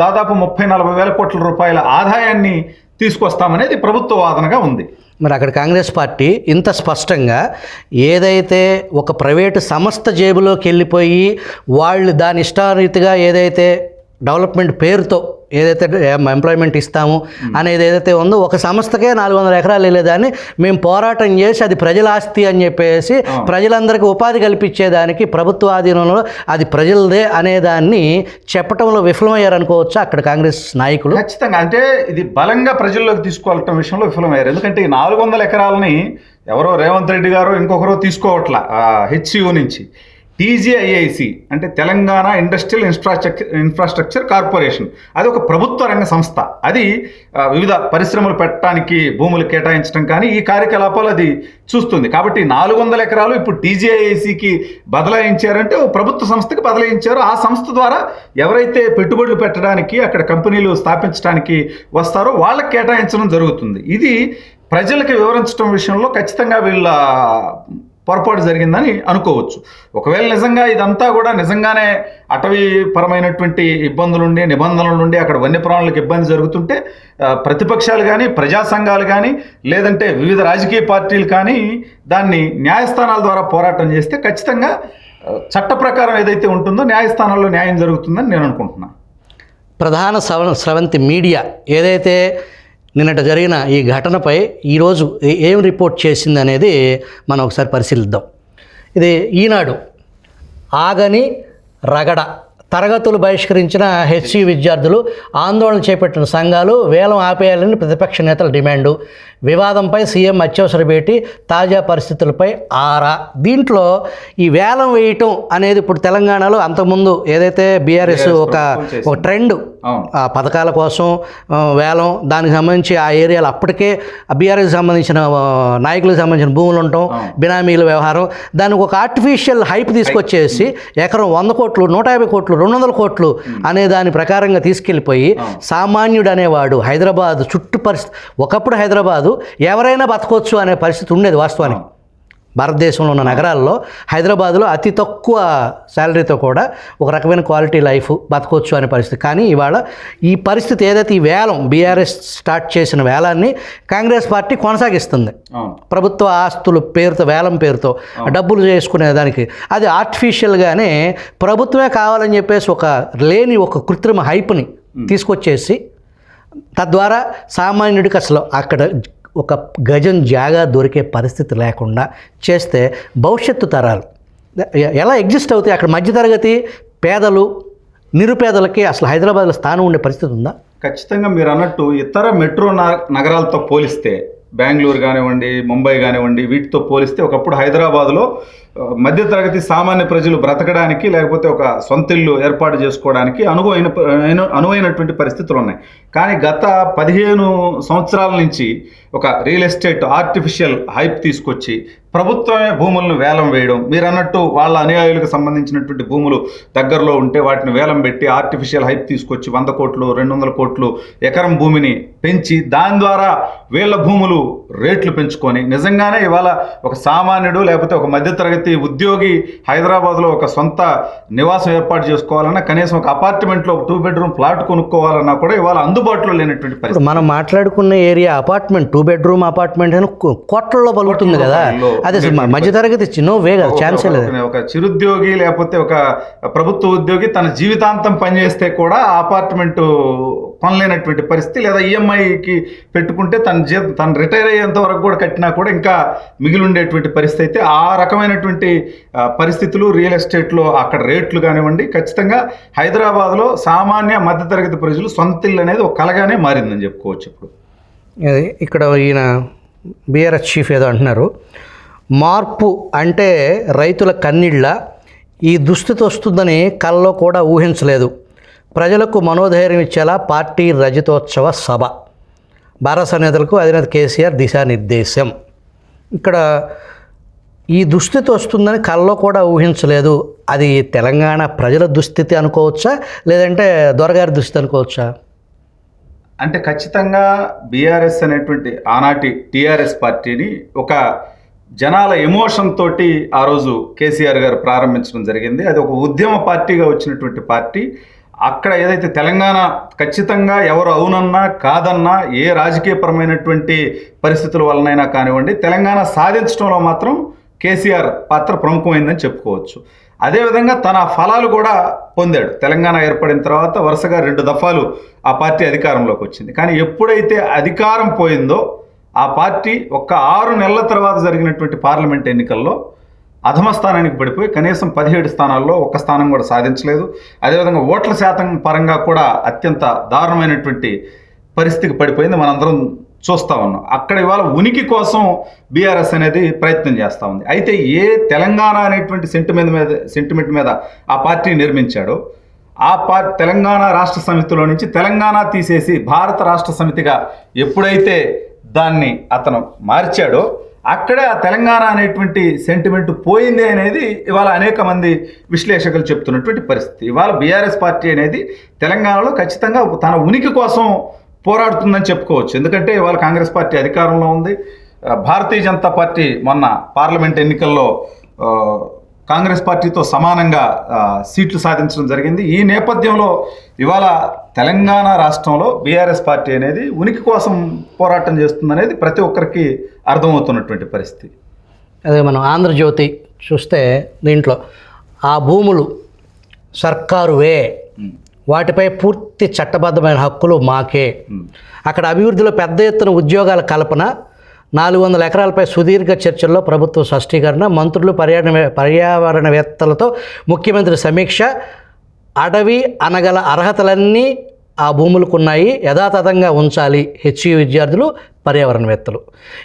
[SPEAKER 2] దాదాపు 30-40 వేల కోట్ల రూపాయల ఆదాయాన్ని తీసుకొస్తామనేది ప్రభుత్వ వాదనగా ఉంది.
[SPEAKER 1] మరి అక్కడ కాంగ్రెస్ పార్టీ ఇంత స్పష్టంగా ఏదైతే ఒక ప్రైవేటు సంస్థ జేబులోకి వెళ్ళిపోయి వాళ్ళు దాని ఇష్టారీతిగా ఏదైతే డెవలప్మెంట్ పేరుతో ఏదైతే ఎంప్లాయ్మెంట్ ఇస్తాము అనేది ఏదైతే ఉందో ఒక సంస్థకే 400 ఎకరాలు వెళ్ళేదాన్ని మేము పోరాటం చేసి అది ప్రజల ఆస్తి అని చెప్పేసి ప్రజలందరికీ ఉపాధి కల్పించేదానికి ప్రభుత్వ ఆధీనంలో అది ప్రజలదే అనేదాన్ని చెప్పడంలో విఫలమయ్యారనుకోవచ్చు అక్కడ కాంగ్రెస్ నాయకులు.
[SPEAKER 2] ఖచ్చితంగా, అంటే ఇది బలంగా ప్రజల్లోకి తీసుకువెళ్ళటం విషయంలో విఫలమయ్యారు. ఎందుకంటే ఈ 400 ఎకరాలని ఎవరో రేవంత్ రెడ్డి గారు ఇంకొకరో తీసుకోవట్లా HCO నుంచి. TGIIC అంటే తెలంగాణ ఇండస్ట్రియల్ ఇన్ఫ్రాస్ట్రక్చర్ కార్పొరేషన్, అది ఒక ప్రభుత్వ రంగ సంస్థ. అది వివిధ పరిశ్రమలు పెట్టడానికి భూములు కేటాయించడం కానీ ఈ కార్యకలాపాలు అది చూస్తుంది. కాబట్టి 400 ఎకరాలు ఇప్పుడు TGIICకి బదలాయించారంటే ఓ ప్రభుత్వ సంస్థకి బదలాయించారు. ఆ సంస్థ ద్వారా ఎవరైతే పెట్టుబడులు పెట్టడానికి అక్కడ కంపెనీలు స్థాపించడానికి వస్తారో వాళ్ళకి కేటాయించడం జరుగుతుంది. ఇది ప్రజలకు వివరించడం విషయంలో ఖచ్చితంగా వీళ్ళ పొరపాటు జరిగిందని అనుకోవచ్చు. ఒకవేళ నిజంగా ఇదంతా కూడా నిజంగానే అటవీపరమైనటువంటి ఇబ్బందులుండి నిబంధనల నుండి అక్కడ వన్యప్రాణులకు ఇబ్బంది జరుగుతుంటే ప్రతిపక్షాలు కానీ ప్రజా సంఘాలు కానీ లేదంటే వివిధ రాజకీయ పార్టీలు కానీ దాన్ని న్యాయస్థానాల ద్వారా పోరాటం చేస్తే ఖచ్చితంగా చట్ట ప్రకారం ఏదైతే ఉంటుందో న్యాయస్థానాల్లో న్యాయం జరుగుతుందని నేను అనుకుంటున్నాను.
[SPEAKER 1] ప్రధాన స్రవంతి మీడియా ఏదైతే నిన్నట జరిగిన ఈ ఘటనపై ఈరోజు ఏం రిపోర్ట్ చేసింది అనేది మనం ఒకసారి పరిశీలిద్దాం. ఇది ఈనాడు ఆగని రగడ తరగతులు బహిష్కరించిన HCU విద్యార్థులు ఆందోళన చేపట్టిన సంఘాలు వేలం ఆపేయాలని ప్రతిపక్ష నేతల డిమాండు, వివాదంపై సీఎం అత్యవసర భేటీ, తాజా పరిస్థితులపై ఆరా. దీంట్లో ఈ వేలం వేయటం అనేది ఇప్పుడు తెలంగాణలో అంతకుముందు ఏదైతే బీఆర్ఎస్ ఒక ట్రెండ్ పథకాల కోసం వేలం, దానికి సంబంధించి ఆ ఏరియాలో అప్పటికే బీఆర్ఎస్ సంబంధించిన నాయకులకు సంబంధించిన భూములు ఉండటం, బినామీల వ్యవహారం, దానికి ఒక ఆర్టిఫిషియల్ హైప్ తీసుకొచ్చేసి ఎకరం 100 కోట్లు 150 కోట్లు 200 కోట్లు అనే దాని ప్రకారంగా తీసుకెళ్ళిపోయి సామాన్యుడు అనేవాడు హైదరాబాద్ చుట్టూ పరిస్థితి, ఒకప్పుడు హైదరాబాదు ఎవరైనా బతకొచ్చు అనే పరిస్థితి ఉండేది. వాస్తవానికి భారతదేశంలో ఉన్న నగరాల్లో హైదరాబాద్లో అతి తక్కువ శాలరీతో కూడా ఒక రకమైన క్వాలిటీ లైఫ్ బతకొచ్చు అనే పరిస్థితి. కానీ ఇవాళ ఈ పరిస్థితి ఏదైతే ఈ వేలం బీఆర్ఎస్ స్టార్ట్ చేసిన వేలాన్ని కాంగ్రెస్ పార్టీ కొనసాగిస్తుంది. ప్రభుత్వ ఆస్తుల పేరుతో వేలం పేరుతో డబ్బులు చేసుకునే దానికి అది ఆర్టిఫిషియల్గానే ప్రభుత్వమే కావాలని చెప్పేసి ఒక కృత్రిమ హైప్ని తీసుకొచ్చేసి తద్వారా సామాన్యుడికి అసలు అక్కడ ఒక గజం జాగా దొరికే పరిస్థితి లేకుండా చేస్తే భవిష్యత్తు తరాలు ఎలా ఎగ్జిస్ట్ అవుతాయి? అక్కడ మధ్యతరగతి పేదలు నిరుపేదలకి అసలు హైదరాబాద్లో స్థానం ఉండే పరిస్థితి ఉందా?
[SPEAKER 2] ఖచ్చితంగా మీరు అన్నట్టు ఇతర మెట్రో నగరాలతో పోలిస్తే బెంగళూరు కానివ్వండి, ముంబై కానివ్వండి, వీటితో పోలిస్తే ఒకప్పుడు హైదరాబాద్లో మధ్యతరగతి సామాన్య ప్రజలు బ్రతకడానికి లేకపోతే ఒక సొంత ఇల్లు ఏర్పాటు చేసుకోవడానికి అనువైనటువంటి పరిస్థితులు ఉన్నాయి. కానీ గత 15 సంవత్సరాల నుంచి ఒక రియల్ ఎస్టేట్ ఆర్టిఫిషియల్ హైప్ తీసుకొచ్చి ప్రభుత్వమే భూములను వేలం వేయడం, మీరు అన్నట్టు వాళ్ళ అనుయాయులకు సంబంధించినటువంటి భూములు దగ్గరలో ఉంటే వాటిని వేలం పెట్టి ఆర్టిఫిషియల్ హైప్ తీసుకొచ్చి 100 కోట్లు 200 కోట్లు ఎకరం భూమిని పెంచి దాని ద్వారా వీళ్ళ భూములు రేట్లు పెంచుకొని నిజంగానే ఇవాళ ఒక సామాన్యుడు లేకపోతే ఒక మధ్యతరగతి ఉద్యోగి హైదరాబాద్లో ఒక సొంత నివాసం ఏర్పాటు చేసుకోవాలన్నా కనీసం ఒక అపార్ట్మెంట్లో ఒక 2 బెడ్రూమ్ ప్లాట్ కొనుక్కోవాలన్నా కూడా ఇవాళ అందుబాటులో లేనటువంటి పరిస్థితి.
[SPEAKER 1] మనం మాట్లాడుకున్న ఏరియా అపార్ట్మెంట్ 2 బెడ్రూమ్ అపార్ట్మెంట్ అని కోట్లలో పలుకుతుంది కదా, అదే మధ్యతరగతి చిన్న వేగా ఛాన్సే లేదు.
[SPEAKER 2] ఒక చిరుద్యోగి లేకపోతే ఒక ప్రభుత్వ ఉద్యోగి తన జీవితాంతం పనిచేస్తే కూడా అపార్ట్మెంట్ కొనలేనటువంటి పరిస్థితి, లేదా ఈఎంఐకి పెట్టుకుంటే తన రిటైర్ అయ్యేంత వరకు కూడా కట్టినా కూడా ఇంకా మిగిలి ఉండేటువంటి పరిస్థితి. అయితే ఆ రకమైనటువంటి పరిస్థితులు రియల్ ఎస్టేట్లో అక్కడ రేట్లు కానివ్వండి, ఖచ్చితంగా హైదరాబాద్లో సామాన్య మధ్యతరగతి ప్రజలు సొంత ఇల్లు అనేది ఒక కలగానే మారిందని చెప్పుకోవచ్చు. ఇప్పుడు
[SPEAKER 1] ఇక్కడ ఈయన బీఆర్ఎస్ చీఫ్ ఏదో అంటున్నారు, మార్పు అంటే రైతుల కన్నీళ్ళ, ఈ దుస్థితి వస్తుందని కల్లో కూడా ఊహించలేదు. ప్రజలకు మనోధైర్యం ఇచ్చేలా పార్టీ రజతోత్సవ సభ, భారత నేతలకు అధినేత కేసీఆర్ దిశానిర్దేశం. ఇక్కడ ఈ దుస్థితి వస్తుందని కల్లో కూడా ఊహించలేదు. అది తెలంగాణ ప్రజల దుస్థితి అనుకోవచ్చా, లేదంటే దొరగారి దుస్థితి అనుకోవచ్చా?
[SPEAKER 2] అంటే ఖచ్చితంగా బీఆర్ఎస్ అనేటువంటి ఆనాటి టీఆర్ఎస్ పార్టీని ఒక జనాల ఎమోషన్ తోటి ఆ రోజు కేసీఆర్ గారు ప్రారంభించడం జరిగింది. అది ఒక ఉద్యమ పార్టీగా వచ్చినటువంటి పార్టీ. అక్కడ ఏదైతే తెలంగాణ ఖచ్చితంగా ఎవరు అవునన్నా కాదన్నా ఏ రాజకీయపరమైనటువంటి పరిస్థితుల వలనైనా కానివ్వండి, తెలంగాణ సాధించడంలో మాత్రం కేసీఆర్ పాత్ర ప్రముఖమైందని చెప్పుకోవచ్చు. అదేవిధంగా తన ఫలాలు కూడా పొందాడు. తెలంగాణ ఏర్పడిన తర్వాత వరుసగా 2 దఫాలు ఆ పార్టీ అధికారంలోకి వచ్చింది. కానీ ఎప్పుడైతే అధికారం పోయిందో ఆ పార్టీ ఒక్క 6 నెలల తర్వాత జరిగినటువంటి పార్లమెంట్ ఎన్నికల్లో అధమ స్థానానికి పడిపోయి కనీసం 17 స్థానాల్లో ఒక్క స్థానం కూడా సాధించలేదు. అదేవిధంగా ఓట్ల శాతం పరంగా కూడా అత్యంత దారుణమైనటువంటి పరిస్థితికి పడిపోయింది. మనందరం చూస్తూ ఉన్నాం. అక్కడ ఇవాళ ఉనికి కోసం బీఆర్ఎస్ అనేది ప్రయత్నం చేస్తూ ఉంది. అయితే ఏ తెలంగాణ అనేటువంటి సెంటిమెంట్ మీద ఆ పార్టీ నిర్మించాడో, ఆ తెలంగాణ రాష్ట్ర సమితిలో నుంచి తెలంగాణ తీసేసి భారత రాష్ట్ర సమితిగా ఎప్పుడైతే దాన్ని అతను మార్చాడో, అక్కడే ఆ తెలంగాణ అనేటువంటి సెంటిమెంట్ పోయింది అనేది ఇవాళ అనేక మంది విశ్లేషకులు చెప్తున్నటువంటి పరిస్థితి. ఇవాళ బీఆర్ఎస్ పార్టీ అనేది తెలంగాణలో ఖచ్చితంగా తన ఉనికి కోసం పోరాడుతుందని చెప్పుకోవచ్చు. ఎందుకంటే ఇవాళ కాంగ్రెస్ పార్టీ అధికారంలో ఉంది. భారతీయ జనతా పార్టీ మొన్న పార్లమెంట్ ఎన్నికల్లో కాంగ్రెస్ పార్టీతో సమానంగా సీట్లు సాధించడం జరిగింది. ఈ నేపథ్యంలో ఇవాళ తెలంగాణ రాష్ట్రంలో బీఆర్ఎస్ పార్టీ అనేది ఉనికి కోసం పోరాటం చేస్తుందనేది ప్రతి ఒక్కరికి అర్థమవుతున్నటువంటి పరిస్థితి.
[SPEAKER 1] అదే మనం ఆంధ్రజ్యోతి చూస్తే దీంట్లో ఆ భూములు సర్కారువే, వాటిపై పూర్తి చట్టబద్ధమైన హక్కులు మాకే, అక్కడ అభివృద్ధిలో పెద్ద ఎత్తున ఉద్యోగాల కల్పన, 400 ఎకరాలపై సుదీర్ఘ చర్చల్లో ప్రభుత్వ స్పష్టీకరణ, మంత్రులు పర్యావరణవేత్తలతో ముఖ్యమంత్రి సమీక్ష, అడవి అనగల అర్హతలన్నీ ఆ భూములకు ఉన్నాయి, యథాతథంగా ఉంచాలి హెచ్యు విద్యార్థులు పర్యావరణవేత్తలు.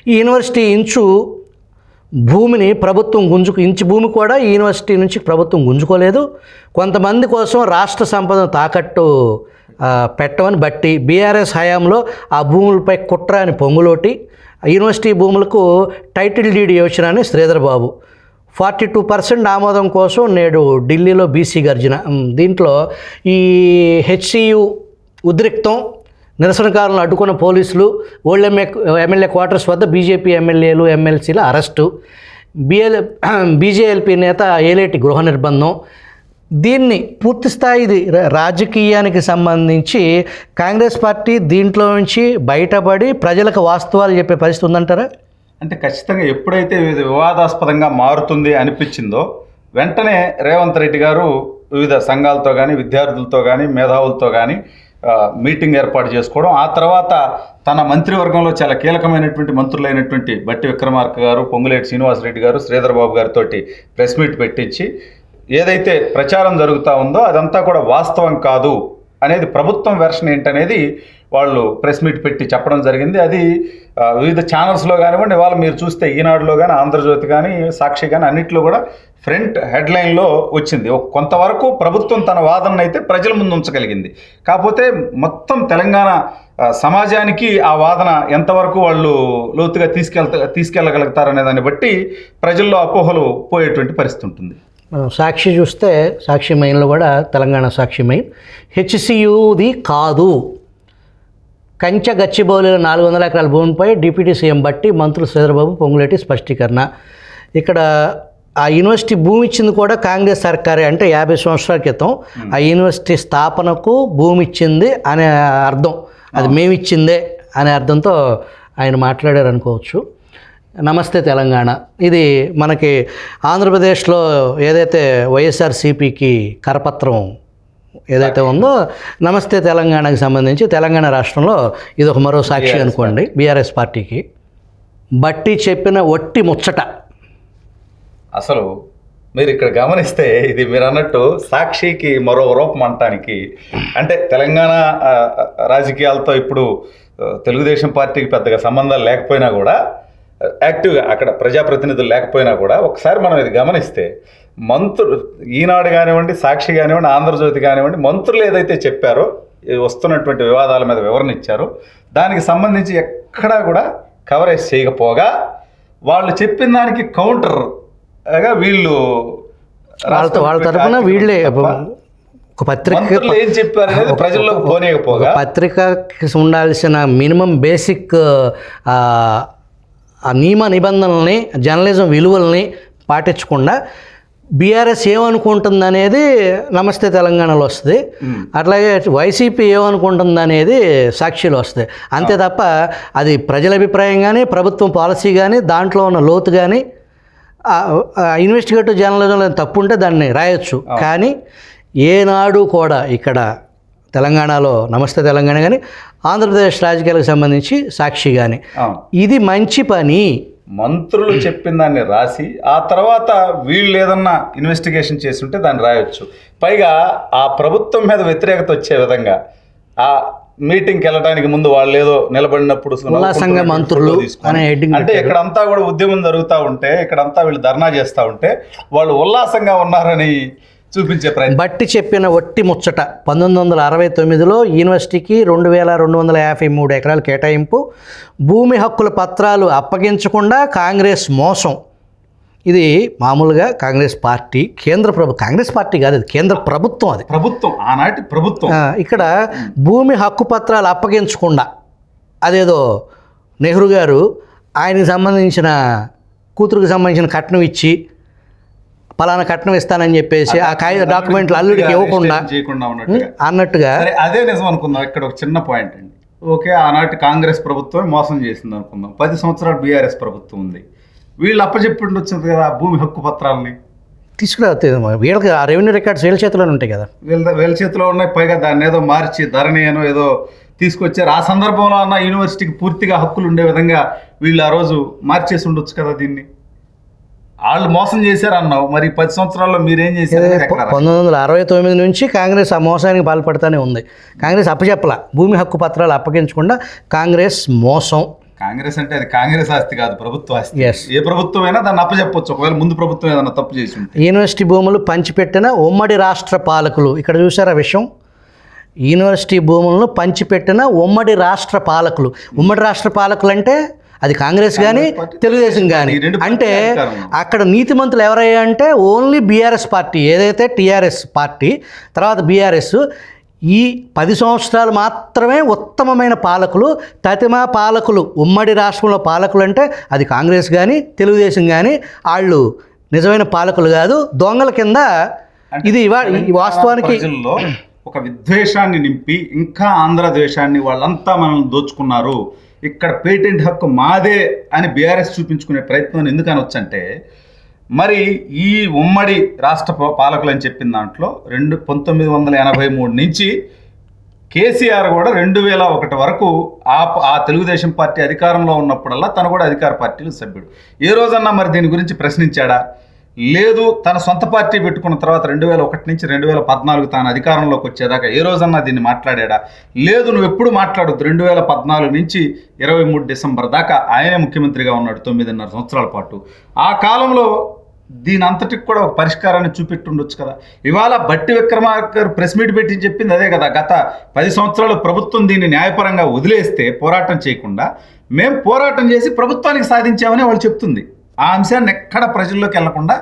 [SPEAKER 1] ఈ యూనివర్సిటీ ఇంచు భూమిని ప్రభుత్వం ఇంచు భూమి కూడా ఈ యూనివర్సిటీ నుంచి ప్రభుత్వం గుంజుకోలేదు. కొంతమంది కోసం రాష్ట్ర సంపదను తాకట్టు పెట్టమని బట్టి బీఆర్ఎస్ హయాంలో ఆ భూములపై కుట్ర అని పొంగులోటి, యూనివర్సిటీ భూములకు టైటిల్ డీడ్ యోచన అని శ్రీధర్ బాబు, 42% ఆమోదం కోసం నేడు ఢిల్లీలో బీసీ గర్జన. దీంట్లో ఈ హెచ్సియు ఉద్రిక్తం, నిరసనకారులను అడ్డుకున్న పోలీసులు, ఓల్డ్ ఎమ్మెల్యే క్వార్టర్స్ వద్ద బీజేపీ ఎమ్మెల్యేలు ఎమ్మెల్సీల అరెస్టు, బీజేఎల్పీ నేత ఏలేటి గృహ నిర్బంధం. దీన్ని పూర్తిస్థాయి రాజకీయానికి సంబంధించి కాంగ్రెస్ పార్టీ దీంట్లో నుంచి బయటపడి ప్రజలకు వాస్తవాలు చెప్పే పరిస్థితి ఉందంటారా?
[SPEAKER 2] అంటే ఖచ్చితంగా ఎప్పుడైతే ఇది వివాదాస్పదంగా మారుతుంది అనిపించిందో వెంటనే రేవంత్ రెడ్డి గారు వివిధ సంఘాలతో కానీ, విద్యార్థులతో కానీ, మేధావులతో కానీ మీటింగ్ ఏర్పాటు చేసుకోవడం, ఆ తర్వాత తన మంత్రివర్గంలో చాలా కీలకమైనటువంటి మంత్రులైనటువంటి బట్టి విక్రమార్క గారు, పొంగులేటి శ్రీనివాసరెడ్డి గారు, శ్రీధర్ బాబు గారితో ప్రెస్ మీట్ పెట్టించి ఏదైతే ప్రచారం జరుగుతూ ఉందో అదంతా కూడా వాస్తవం కాదు అనేది ప్రభుత్వం వెర్షన్ ఏంటనేది వాళ్ళు ప్రెస్ మీట్ పెట్టి చెప్పడం జరిగింది. అది వివిధ ఛానల్స్లో కానివ్వండి, ఇవాళ మీరు చూస్తే ఈనాడులో కానీ, ఆంధ్రజ్యోతి కానీ, సాక్షి కానీ అన్నింటిలో కూడా ఫ్రంట్ హెడ్లైన్లో వచ్చింది. కొంతవరకు ప్రభుత్వం తన వాదనను అయితే ప్రజల ముందు ఉంచగలిగింది. కాకపోతే మొత్తం తెలంగాణ సమాజానికి ఆ వాదన ఎంతవరకు వాళ్ళు లోతుగా తీసుకెళ్ళగలుగుతారనే దాన్ని బట్టి ప్రజల్లో అపోహలు పోయేటువంటి పరిస్థితి ఉంటుంది.
[SPEAKER 1] సాక్షి చూస్తే సాక్షి మెయిన్లో కూడా తెలంగాణ సాక్షి మెయిన్ హెచ్సియుది కాదు, కంచె గచ్చిబౌలిలో 400 ఎకరాల భూమిపై డిప్యూటీ సీఎం బట్టి మంత్రులు శ్రీధర్బాబు, పొంగులేటి స్పష్టీకరణ. ఇక్కడ ఆ యూనివర్సిటీ భూమి ఇచ్చింది కూడా కాంగ్రెస్ సర్కారే, అంటే 50 సంవత్సరాల క్రితం ఆ యూనివర్సిటీ స్థాపనకు భూమి ఇచ్చింది అనే అర్థం, అది మేమిచ్చిందే అనే అర్థంతో ఆయన మాట్లాడారు అనుకోవచ్చు. నమస్తే తెలంగాణ, ఇది మనకి ఆంధ్రప్రదేశ్లో ఏదైతే వైఎస్ఆర్సీపీకి కరపత్రం ఏదైతే ఉందో, నమస్తే తెలంగాణకి సంబంధించి తెలంగాణ రాష్ట్రంలో ఇది ఒక మరో సాక్షి అనుకోండి బీఆర్ఎస్ పార్టీకి. బట్టి చెప్పిన ఒట్టి ముచ్చట.
[SPEAKER 2] అసలు మీరు ఇక్కడ గమనిస్తే ఇది మీరు అన్నట్టు సాక్షికి మరో రూపం అనటానికి, అంటే తెలంగాణ రాజకీయాలతో ఇప్పుడు తెలుగుదేశం పార్టీకి పెద్దగా సంబంధాలు లేకపోయినా కూడా యాక్టివ్గా అక్కడ ప్రజాప్రతినిధులు లేకపోయినా కూడా ఒకసారి మనం ఇది గమనిస్తే మంత్రులు ఈనాడు కానివ్వండి, సాక్షి కానివ్వండి, ఆంధ్రజ్యోతి కానివ్వండి, మంత్రులు ఏదైతే చెప్పారో వస్తున్నటువంటి వివాదాల మీద వివరణ ఇచ్చారో దానికి సంబంధించి ఎక్కడా కూడా కవరేజ్ చేయకపోగా వాళ్ళు చెప్పిన దానికి కౌంటర్గా వీళ్ళు
[SPEAKER 1] వాళ్ళ తరపున వీళ్ళే ఒక పత్రిక
[SPEAKER 2] ఏం చెప్పారు అనేది ప్రజల్లోకి పోనీయకపోగా
[SPEAKER 1] పత్రికకి ఉండాల్సిన మినిమం బేసిక్ నియమ నిబంధనల్ని, జర్నలిజం విలువల్ని పాటించకుండా బీఆర్ఎస్ ఏమనుకుంటుంది అనేది నమస్తే తెలంగాణలో వస్తుంది, అట్లాగే వైసీపీ ఏమనుకుంటుంది అనేది సాక్షిలో వస్తుంది. అంతే తప్ప అది ప్రజల అభిప్రాయం కానీ, ప్రభుత్వం పాలసీ కానీ, దాంట్లో ఉన్న లోతు కానీ, ఇన్వెస్టిగేటివ్ జర్నలిజంలో తప్పు ఉంటే దాన్ని రాయొచ్చు. కానీ ఏనాడు కూడా ఇక్కడ తెలంగాణలో నమస్తే తెలంగాణ కానీ, ఆంధ్రప్రదేశ్ రాజకీయాలకు సంబంధించి సాక్షి కానీ ఇది మంచి పని.
[SPEAKER 2] మంత్రులు చెప్పిన దాన్ని రాసి ఆ తర్వాత వీళ్ళు ఏదన్నా ఇన్వెస్టిగేషన్ చేసి ఉంటే దాన్ని రాయొచ్చు. పైగా ఆ ప్రభుత్వం మీద వ్యతిరేకత వచ్చే విధంగా ఆ మీటింగ్కి వెళ్ళడానికి ముందు వాళ్ళు ఏదో నిలబడినప్పుడు
[SPEAKER 1] ఉల్లాసంగా మంత్రులు అనే హెడ్డింగ్,
[SPEAKER 2] అంటే ఇక్కడంతా కూడా ఉద్యమం జరుగుతూ ఉంటే, ఇక్కడంతా వీళ్ళు ధర్నా చేస్తూ ఉంటే వాళ్ళు ఉల్లాసంగా ఉన్నారని చూపించే ప్రయత్నం.
[SPEAKER 1] బట్టి చెప్పిన ఒట్టి ముచ్చట 1969లో యూనివర్సిటీకి 2253 ఎకరాలు కేటాయింపు, భూమి హక్కుల పత్రాలు అప్పగించకుండా కాంగ్రెస్ మోసం. ఇది మామూలుగా కాంగ్రెస్ పార్టీ, కాంగ్రెస్ పార్టీ కాదు, అది కేంద్ర ప్రభుత్వం, అది
[SPEAKER 2] ప్రభుత్వం, ఆనాటి ప్రభుత్వం.
[SPEAKER 1] ఇక్కడ భూమి హక్కు పత్రాలు అప్పగించకుండా అదేదో నెహ్రూ గారు ఆయనకి సంబంధించిన కూతురుకు సంబంధించిన కట్నం ఇచ్చి పలానా కట్నం ఇస్తానని చెప్పేసి ఆ కాగిత డాక్యుమెంట్లు అల్లుడికి ఇవ్వకుండా అన్నట్టుగా.
[SPEAKER 2] అదే నిజం అనుకుందాం. ఇక్కడ ఒక చిన్న పాయింట్ అండి. ఓకే, ఆనాటి కాంగ్రెస్ ప్రభుత్వం మోసం చేసింది అనుకుందాం. 10 సంవత్సరాలు బీఆర్ఎస్ ప్రభుత్వం ఉంది. వీళ్ళు అప్పచెప్పి వచ్చింది కదా భూమి హక్కు పత్రాలని
[SPEAKER 1] తీసుకురా, వీళ్ళకి ఆ రెవెన్యూ రికార్డ్స్ వీళ్ళ చేతిలోనే ఉంటాయి కదా,
[SPEAKER 2] వీళ్ళ చేతిలో ఉన్నాయి. పైగా దాన్ని ఏదో మార్చి ధరణి ఏదో తీసుకొచ్చారు. ఆ సందర్భంలో అన్న యూనివర్సిటీకి పూర్తిగా హక్కులు ఉండే విధంగా వీళ్ళు ఆ రోజు మార్చేసి ఉండొచ్చు కదా. దీన్ని వాళ్ళు మోసం చేశారు అన్నావు, మరి 10 సంవత్సరాల్లో మీరేం చేశారు?
[SPEAKER 1] 1969 నుంచి కాంగ్రెస్ ఆ మోసానికి పాల్పడుతూనే ఉంది. కాంగ్రెస్ అప్పచెప్పల, భూమి హక్కు పత్రాలు అప్పగించకుండా కాంగ్రెస్ మోసం.
[SPEAKER 2] కాంగ్రెస్ అంటే అది కాంగ్రెస్ ఆస్తి కాదు, ప్రభుత్వ ఆస్తి. ఏ ప్రభుత్వం అయినా దాన్ని అప్పచెప్పొచ్చు ఒకవేళ ముందు ప్రభుత్వం ఏదైనా తప్పు చేసి ఉంటే.
[SPEAKER 1] యూనివర్సిటీ భూములు పంచిపెట్టిన ఉమ్మడి రాష్ట్ర పాలకులు, ఇక్కడ చూసారా విషయం, యూనివర్సిటీ భూములను పంచిపెట్టిన ఉమ్మడి రాష్ట్ర పాలకులు. ఉమ్మడి రాష్ట్ర పాలకులు అంటే అది కాంగ్రెస్ కానీ తెలుగుదేశం కానీ. అంటే అక్కడ నీతిమంతులు ఎవరయ్యా అంటే ఓన్లీ బీఆర్ఎస్ పార్టీ, ఏదైతే టీఆర్ఎస్ పార్టీ తర్వాత బీఆర్ఎస్, ఈ 10 సంవత్సరాలు మాత్రమే ఉత్తమమైన పాలకులు. తతిమా పాలకులు, ఉమ్మడి రాష్ట్రంలో పాలకులు అంటే అది కాంగ్రెస్ కానీ తెలుగుదేశం కానీ, వాళ్ళు నిజమైన పాలకులు కాదు, దొంగల కింద. ఇది వాస్తవానికి
[SPEAKER 2] ఒక విద్వేషాన్ని నింపి ఇంకా ఆంధ్ర ద్వేషాన్ని, వాళ్ళంతా మనల్ని దోచుకున్నారు, ఇక్కడ పేటెంట్ హక్కు మాదే అని బీఆర్ఎస్ చూపించుకునే ప్రయత్నం ఎందుకు అనొచ్చంటే, మరి ఈ ఉమ్మడి రాష్ట్ర పాలకులు అని చెప్పిన దాంట్లో 1983 నుంచి కేసీఆర్ కూడా 2001 వరకు ఆ తెలుగుదేశం పార్టీ అధికారంలో ఉన్నప్పుడల్లా తను కూడా అధికార పార్టీలో సభ్యుడు. ఏ రోజన్నా మరి దీని గురించి ప్రశ్నించాడా? లేదు. తన సొంత పార్టీ పెట్టుకున్న తర్వాత 2001 నుంచి 2014 తాను అధికారంలోకి వచ్చేదాకా ఏ రోజన్నా దీన్ని మాట్లాడా? లేదు. నువ్వు ఎప్పుడు మాట్లాడొద్దు. 2014 నుంచి 23 డిసెంబర్ దాకా ఆయనే ముఖ్యమంత్రిగా ఉన్నాడు 9.5 సంవత్సరాల పాటు. ఆ కాలంలో దీని అంతటికి కూడా ఒక పరిష్కారాన్ని చూపెట్టుండొచ్చు కదా. ఇవాళ బట్టి విక్రమార్క గారు ప్రెస్ మీట్ పెట్టి చెప్పింది అదే కదా. గత 10 సంవత్సరాలు ప్రభుత్వం దీన్ని న్యాయపరంగా వదిలేస్తే, పోరాటం చేయకుండా మేము పోరాటం చేసి ప్రభుత్వానికి సాధించామని వాళ్ళు చెప్తుంది. ఆ అంశాన్ని ఎక్కడ ప్రజల్లోకి వెళ్లకుండా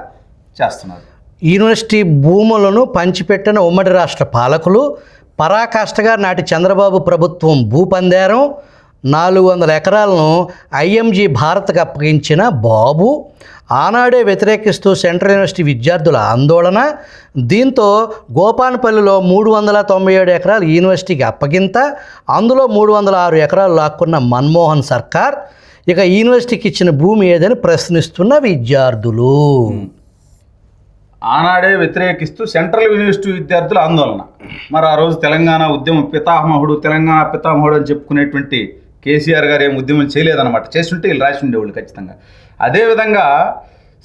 [SPEAKER 2] చేస్తున్నారు.
[SPEAKER 1] యూనివర్సిటీ భూములను పంచిపెట్టిన ఉమ్మడి రాష్ట్ర పాలకులు, పరాకాష్ఠగా నాటి చంద్రబాబు ప్రభుత్వం భూపందేరం 400 ఎకరాలను ఐఎంజీ భారత్కు అప్పగించిన బాబు, ఆనాడే వ్యతిరేకిస్తూ సెంట్రల్ యూనివర్సిటీ విద్యార్థుల ఆందోళన, దీంతో గోపానపల్లిలో 397 ఎకరాలు యూనివర్సిటీకి అప్పగింత, అందులో 306 ఎకరాలు లాక్కున్న మన్మోహన్ సర్కార్, ఇక యూనివర్సిటీకి ఇచ్చిన భూమి ఏదని ప్రశ్నిస్తున్న విద్యార్థులు.
[SPEAKER 2] ఆనాడే వ్యతిరేకిస్తూ సెంట్రల్ యూనివర్సిటీ విద్యార్థుల ఆందోళన. మరి ఆ రోజు తెలంగాణ ఉద్యమ పితామహుడు, తెలంగాణ పితామహుడు అని చెప్పుకునేటువంటి కేసీఆర్ గారు ఏం ఉద్యమం చేయలేదన్నమాట. చేస్తుంటే వీళ్ళు రాసి ఉండేవాళ్ళు ఖచ్చితంగా. అదేవిధంగా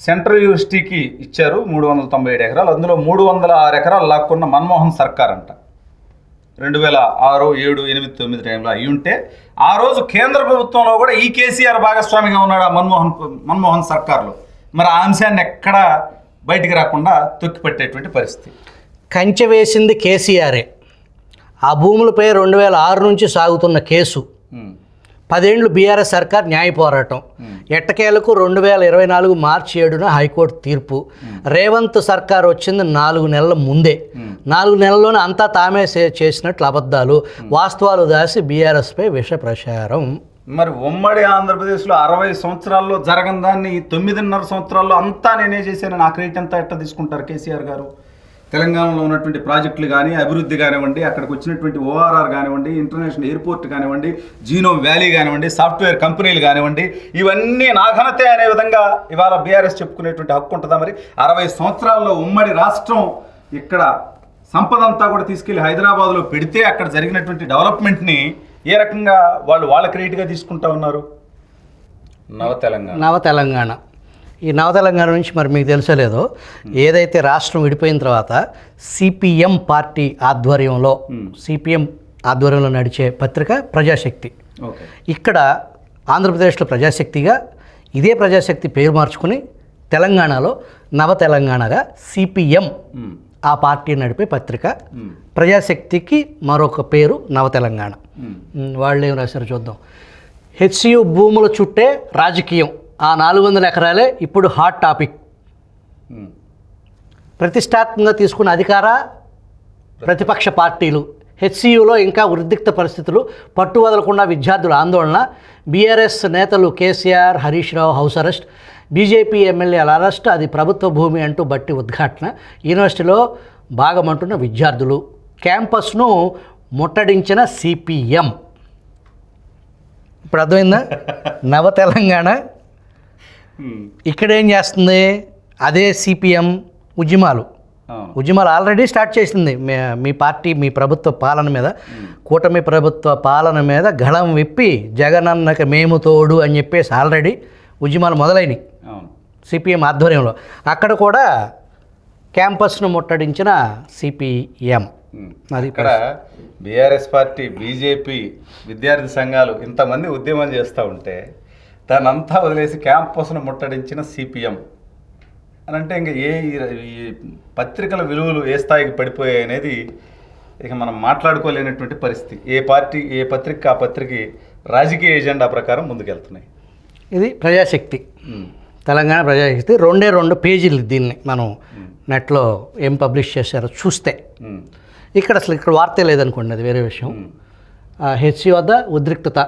[SPEAKER 2] సెంట్రల్ యూనివర్సిటీకి ఇచ్చారు 397 ఎకరాలు, అందులో 306 ఎకరాలు లాక్కున్న మన్మోహన్ సర్కార్ అంట. 2006, 7, 8, 9 టైంలో అయి ఉంటే ఆ రోజు కేంద్ర ప్రభుత్వంలో కూడా ఈ కేసీఆర్ భాగస్వామిగా ఉన్నాడు ఆ మన్మోహన్ సర్కార్లో. మరి ఆ అంశాన్ని ఎక్కడ బయటికి రాకుండా తొక్కిపట్టేటువంటి పరిస్థితి.
[SPEAKER 1] కంచె వేసింది కేసీఆరే. ఆ భూములపై 2006 నుంచి సాగుతున్న కేసు, 10 ఏళ్ళు బీఆర్ఎస్ సర్కార్ న్యాయ పోరాటం, ఎట్టకేలకు 2024 మార్చి 7న హైకోర్టు తీర్పు. రేవంత్ సర్కార్ వచ్చింది 4 నెలల ముందే. 4 నెలల్లోనే అంతా తామే చేసినట్లు అబద్ధాలు, వాస్తవాలు దాసి బీఆర్ఎస్పై విష ప్రచారం.
[SPEAKER 2] మరి ఉమ్మడి ఆంధ్రప్రదేశ్లో 60 సంవత్సరాల్లో జరగని దాన్ని 9.5 సంవత్సరాల్లో అంతా నేనే చేశానని ఆ క్రెడిట్ అంతా ఎట్లా తీసుకుంటారు కేసీఆర్ గారు? తెలంగాణలో ఉన్నటువంటి ప్రాజెక్టులు కానీ, అభివృద్ధి కానివ్వండి, అక్కడికి వచ్చినటువంటి ఓఆర్ఆర్ కానివ్వండి, ఇంటర్నేషనల్ ఎయిర్పోర్ట్ కానివ్వండి, జీనోమ్ వ్యాలీ కానివ్వండి, సాఫ్ట్వేర్ కంపెనీలు కానివ్వండి, ఇవన్నీ నా ఘనతే అనే విధంగా ఇవాళ బీఆర్ఎస్ చెప్పుకునేటువంటి హక్కు ఉంటుందా? మరి 60 సంవత్సరాల్లో ఉమ్మడి రాష్ట్రం ఇక్కడ సంపద అంతా కూడా తీసుకెళ్లి హైదరాబాద్లో పెడితే అక్కడ జరిగినటువంటి డెవలప్మెంట్ని ఏ రకంగా వాళ్ళ క్రెడిట్గా తీసుకుంటా ఉన్నారు? నవ తెలంగాణ
[SPEAKER 1] ఈ నవ తెలంగాణ నుంచి మరి మీకు తెలుసలేదో, ఏదైతే రాష్ట్రం విడిపోయిన తర్వాత సిపిఎం పార్టీ ఆధ్వర్యంలో నడిచే పత్రిక ప్రజాశక్తి. ఇక్కడ ఆంధ్రప్రదేశ్లో ప్రజాశక్తిగా, ఇదే ప్రజాశక్తి పేరు మార్చుకుని తెలంగాణలో నవ తెలంగాణగా సిపిఎం ఆ పార్టీ నడిపే పత్రిక. ప్రజాశక్తికి మరొక పేరు నవ తెలంగాణ. వాళ్ళు ఏం రాశారు చూద్దాం. హెచ్సియు భూముల చుట్టే రాజకీయం, ఆ 400 ఎకరాలే ఇప్పుడు హాట్ టాపిక్. ప్రతిష్టాత్మకంగా తీసుకున్న అధికార ప్రతిపక్ష పార్టీలు, హెచ్సియులో ఇంకా ఉద్రిక్త పరిస్థితులు, పట్టు వదలకుండా విద్యార్థుల ఆందోళన, బీఆర్ఎస్ నేతలు KCR, Harish Rao house arrest, BJP ఎమ్మెల్యేల అరెస్ట్, అది ప్రభుత్వ భూమి అంటూ బట్టి ఉద్ఘాటన, యూనివర్సిటీలో భాగమంటున్న విద్యార్థులు, క్యాంపస్ను ముట్టడించిన సిపిఎం. ఇప్పుడు అర్థమైందా? నవ తెలంగాణ ఇక్కడ ఏం చేస్తుంది? అదే సిపిఎం ఉద్యమాలు ఆల్రెడీ స్టార్ట్ చేసింది. మీ పార్టీ, మీ ప్రభుత్వ పాలన మీద, కూటమి ప్రభుత్వ పాలన మీద గళం విప్పి జగనన్నకి మేము తోడు అని చెప్పేసి ఆల్రెడీ ఉద్యమాలు మొదలైనవి సిపిఎం ఆధ్వర్యంలో. అక్కడ కూడా క్యాంపస్ను ముట్టడించిన సిపిఎం.
[SPEAKER 2] మరి ఇక్కడ బీఆర్ఎస్ పార్టీ, బీజేపీ, విద్యార్థి సంఘాలు ఇంతమంది ఉద్యమం చేస్తూ ఉంటే దాన్ని అంతా వదిలేసి క్యాంపస్ను ముట్టడించిన సిపిఎం అని అంటే ఇంకా ఈ పత్రికల విలువలు ఏ స్థాయికి పడిపోయాయి అనేది ఇక మనం మాట్లాడుకోలేనటువంటి పరిస్థితి. ఏ పత్రిక ఆ పత్రిక రాజకీయ ఎజెండా ప్రకారం ముందుకెళ్తున్నాయి.
[SPEAKER 1] ఇది ప్రజాశక్తి, తెలంగాణ ప్రజాశక్తి. 2 పేజీలు దీన్ని మనం నెట్లో ఏం పబ్లిష్ చేశారో చూస్తే ఇక్కడ అసలు వార్తే లేదనుకోండి, అది వేరే విషయం. హెచ్సి వద్ద ఉద్రిక్తత,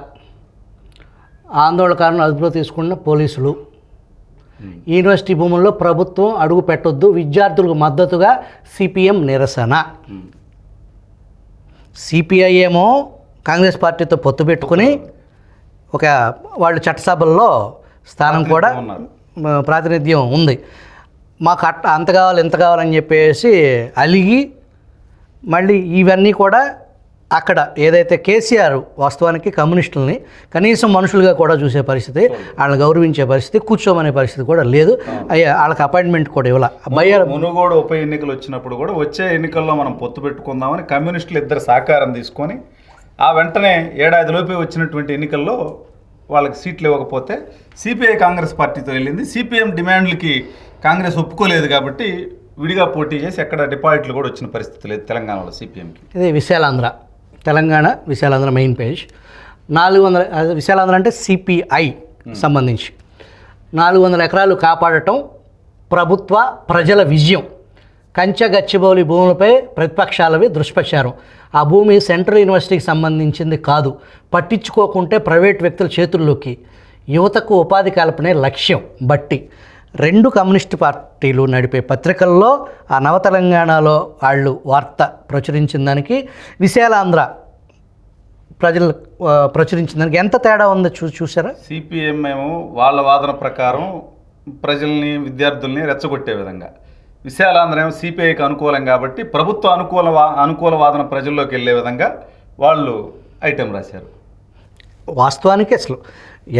[SPEAKER 1] ఆందోళనకారులను అదుపులో తీసుకున్న పోలీసులు, యూనివర్సిటీ భూముల్లో ప్రభుత్వం అడుగు పెట్టొద్దు, విద్యార్థులకు మద్దతుగా సిపిఎం నిరసన. సిపిఐ ఏమో కాంగ్రెస్ పార్టీతో పొత్తు పెట్టుకుని వాళ్ళు చట్టసభల్లో స్థానం కూడా ప్రాతినిధ్యం ఉంది. మాకు అంత కావాలి ఇంత కావాలని చెప్పేసి అలిగి మళ్ళీ ఇవన్నీ కూడా అక్కడ ఏదైతే కేసీఆర్ వాస్తవానికి కమ్యూనిస్టులని కనీసం మనుషులుగా కూడా చూసే పరిస్థితి, వాళ్ళని గౌరవించే పరిస్థితి, కూర్చోమనే పరిస్థితి కూడా లేదు. వాళ్ళకి అపాయింట్మెంట్ కూడా ఇవ్వాలి.
[SPEAKER 2] మునుగోడు ఉప ఎన్నికలు వచ్చినప్పుడు కూడా వచ్చే ఎన్నికల్లో మనం పొత్తు పెట్టుకుందామని కమ్యూనిస్టులు ఇద్దరు సహకారం తీసుకొని ఆ వెంటనే ఏడాదిలోపే వచ్చినటువంటి ఎన్నికల్లో వాళ్ళకి సీట్లు ఇవ్వకపోతే సిపిఐ కాంగ్రెస్ పార్టీతో వెళ్ళింది. సిపిఎం డిమాండ్లకి కాంగ్రెస్ ఒప్పుకోలేదు కాబట్టి విడిగా పోటీ చేసి ఎక్కడ డిపాజిట్లు కూడా వచ్చిన పరిస్థితి లేదు తెలంగాణలో సిపిఎంకి.
[SPEAKER 1] ఇది విశాలాంధ్ర, తెలంగాణ విశాలాంధ్ర మెయిన్ పేజ్. 400 విశాలాంధ్ర అంటే సిపిఐ సంబంధించి 400 ఎకరాలు కాపాడటం ప్రభుత్వ ప్రజల విజయం. కంచె గచ్చిబౌలి భూములపై ప్రతిపక్షాలవి దుష్ప్రచారం. ఆ భూమి సెంట్రల్ యూనివర్సిటీకి సంబంధించింది కాదు, పట్టించుకోకుంటే ప్రైవేట్ వ్యక్తుల చేతుల్లోకి. యువతకు ఉపాధి కల్పనే లక్ష్యం. బట్టి 2 కమ్యూనిస్టు పార్టీలు నడిపే పత్రికల్లో ఆ నవ తెలంగాణలో వాళ్ళు వార్త ప్రచురించిన దానికి, విశాలాంధ్ర ప్రజలు ప్రచురించిన దానికి ఎంత తేడా ఉందో చూసారా?
[SPEAKER 2] సిపిఎం ఏమో వాళ్ళ వాదన ప్రకారం ప్రజల్ని, విద్యార్థుల్ని రెచ్చగొట్టే విధంగా, విశాలాంధ్ర ఏమో సిపిఐకి అనుకూలం కాబట్టి ప్రభుత్వ అనుకూల వాదన ప్రజల్లోకి వెళ్ళే విధంగా వాళ్ళు ఐటెం రాశారు.
[SPEAKER 1] వాస్తవానికి అసలు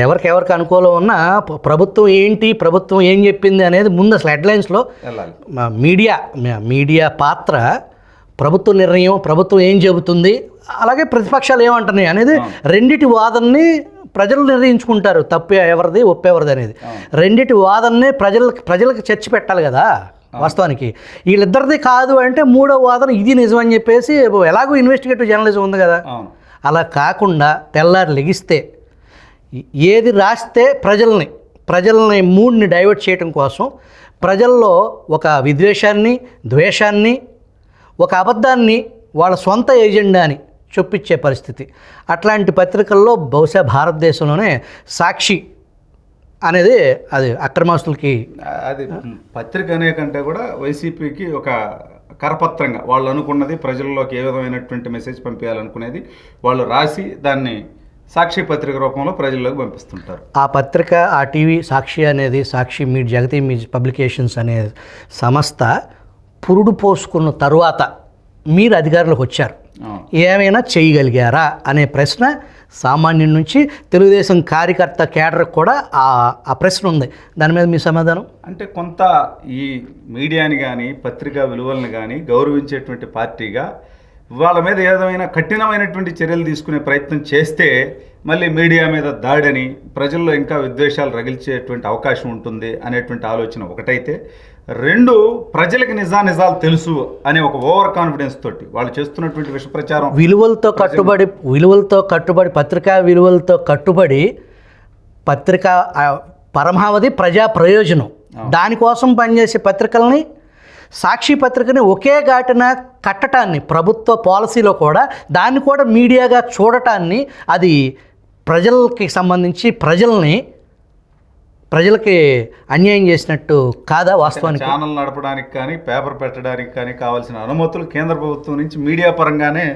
[SPEAKER 1] ఎవరికి అనుకూలం ఉన్నా ప్రభుత్వం ఏంటి, ప్రభుత్వం ఏం చెప్పింది అనేది ముందు అసలు హెడ్లైన్స్లో మీడియా పాత్ర ప్రభుత్వ నిర్ణయం, ప్రభుత్వం ఏం చెబుతుంది, అలాగే ప్రతిపక్షాలు ఏమంటున్నాయి అనేది రెండిటి వాదనని ప్రజలు నిర్ణయించుకుంటారు. తప్పు ఎవరిది, ఒప్పు ఎవరిది అనేది. రెండిటి వాదనని ప్రజలకు చర్చ పెట్టాలి కదా. వాస్తవానికి వీళ్ళిద్దరిది కాదు అంటే మూడో వాదన ఇది నిజమని చెప్పేసి ఎలాగో ఇన్వెస్టిగేటివ్ జర్నలిజం ఉంది కదా. అలా కాకుండా తెల్లారి లెగిస్తే ఏది రాస్తే ప్రజల్ని మూడ్ని డైవర్ట్ చేయడం కోసం ప్రజల్లో ఒక విద్వేషాన్ని, ద్వేషాన్ని, ఒక అబద్ధాన్ని వాళ్ళ సొంత ఎజెండాని చొప్పించే పరిస్థితి. అట్లాంటి పత్రికల్లో బహుశా భారతదేశంలోనే సాక్షి అనేది అది అక్రమాస్తులకి
[SPEAKER 2] అది పత్రిక అనే కంటే కూడా వైసీపీకి ఒక కరపత్రంగా వాళ్ళు అనుకున్నది ప్రజల్లోకి ఏ విధమైనటువంటి మెసేజ్ పంపించాలనుకునేది వాళ్ళు రాసి దాన్ని సాక్షి పత్రిక రూపంలో ప్రజల్లోకి పంపిస్తుంటారు.
[SPEAKER 1] ఆ పత్రిక, ఆ టీవీ సాక్షి అనేది, సాక్షి మీడియా, జగతి మీడియా పబ్లికేషన్స్ అనే సంస్థ పురుడు పోసుకున్న తరువాత మీరు అధికారంలోకి వచ్చారు, ఏమైనా చేయగలిగారా అనే ప్రశ్న సామాన్యుడి నుంచి తెలుగుదేశం కార్యకర్త కేడర్కి కూడా ఆ ప్రశ్న ఉంది. దాని మీద మీ సమాధానం?
[SPEAKER 2] అంటే కొంత ఈ మీడియాని కానీ పత్రికా విలువలను కానీ గౌరవించేటువంటి పార్టీగా వాళ్ళ మీద ఏదైనా కఠినమైనటువంటి చర్యలు తీసుకునే ప్రయత్నం చేస్తే మళ్ళీ మీడియా మీద దాడని ప్రజల్లో ఇంకా విద్వేషాలు రగిల్చేటువంటి అవకాశం ఉంటుంది అనేటువంటి ఆలోచన ఒకటైతే, రెండు ప్రజలకు నిజాలు తెలుసు అనే ఒక ఓవర్ కాన్ఫిడెన్స్ తోటి వాళ్ళు చేస్తున్నటువంటి విష ప్రచారం
[SPEAKER 1] విలువలతో కట్టుబడి పత్రికా విలువలతో కట్టుబడి పత్రిక పరమావధి ప్రజా ప్రయోజనం దానికోసం పనిచేసే పత్రికల్ని, సాక్షి పత్రికని ఒకే ఘాటున కట్టడాన్ని ప్రభుత్వ పాలసీలో కూడా దాన్ని కూడా మీడియాగా చూడటాన్ని అది ప్రజలకి సంబంధించి ప్రజలకి అన్యాయం చేసినట్టు కాదా వాస్తవానికి?
[SPEAKER 2] ఛానల్ నడపడానికి కానీ పేపర్ పెట్టడానికి కానీ కావాల్సిన అనుమతులు కేంద్ర ప్రభుత్వం నుంచి మీడియా పరంగానే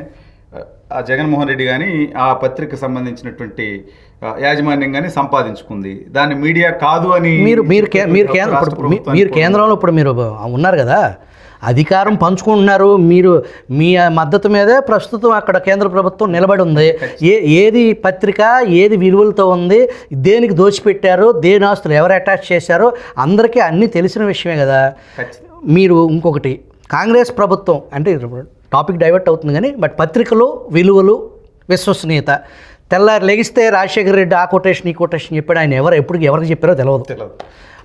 [SPEAKER 2] ఆ జగన్మోహన్ రెడ్డి కానీ ఆ పత్రికకు సంబంధించినటువంటి యాజమాన్యం కానీ సంపాదించుకుంది. దాన్ని మీడియా కాదు అని
[SPEAKER 1] మీరు కేంద్రంలో ఇప్పుడు మీరు ఉన్నారు కదా, అధికారం పంచుకుంటున్నారు. మీ మద్దతు మీదే ప్రస్తుతం అక్కడ కేంద్ర ప్రభుత్వం నిలబడి ఉంది. ఏది పత్రిక ఏది విలువలతో ఉంది, దేనికి దోచిపెట్టారో, దేని ఆస్తులు ఎవరు అటాచ్ చేశారో అందరికీ అన్నీ తెలిసిన విషయమే కదా. మీరు ఇంకొకటి కాంగ్రెస్ ప్రభుత్వం అంటే టాపిక్ డైవర్ట్ అవుతుంది కానీ బట్ పత్రికలు విలువలు విశ్వసనీయత తెల్లారి లెగిస్తే రాజశేఖర రెడ్డి ఆ కొటేషన్ ఈ కొటేషన్ చెప్పాడు. ఆయన ఎవరికి చెప్పారో తెలియదు.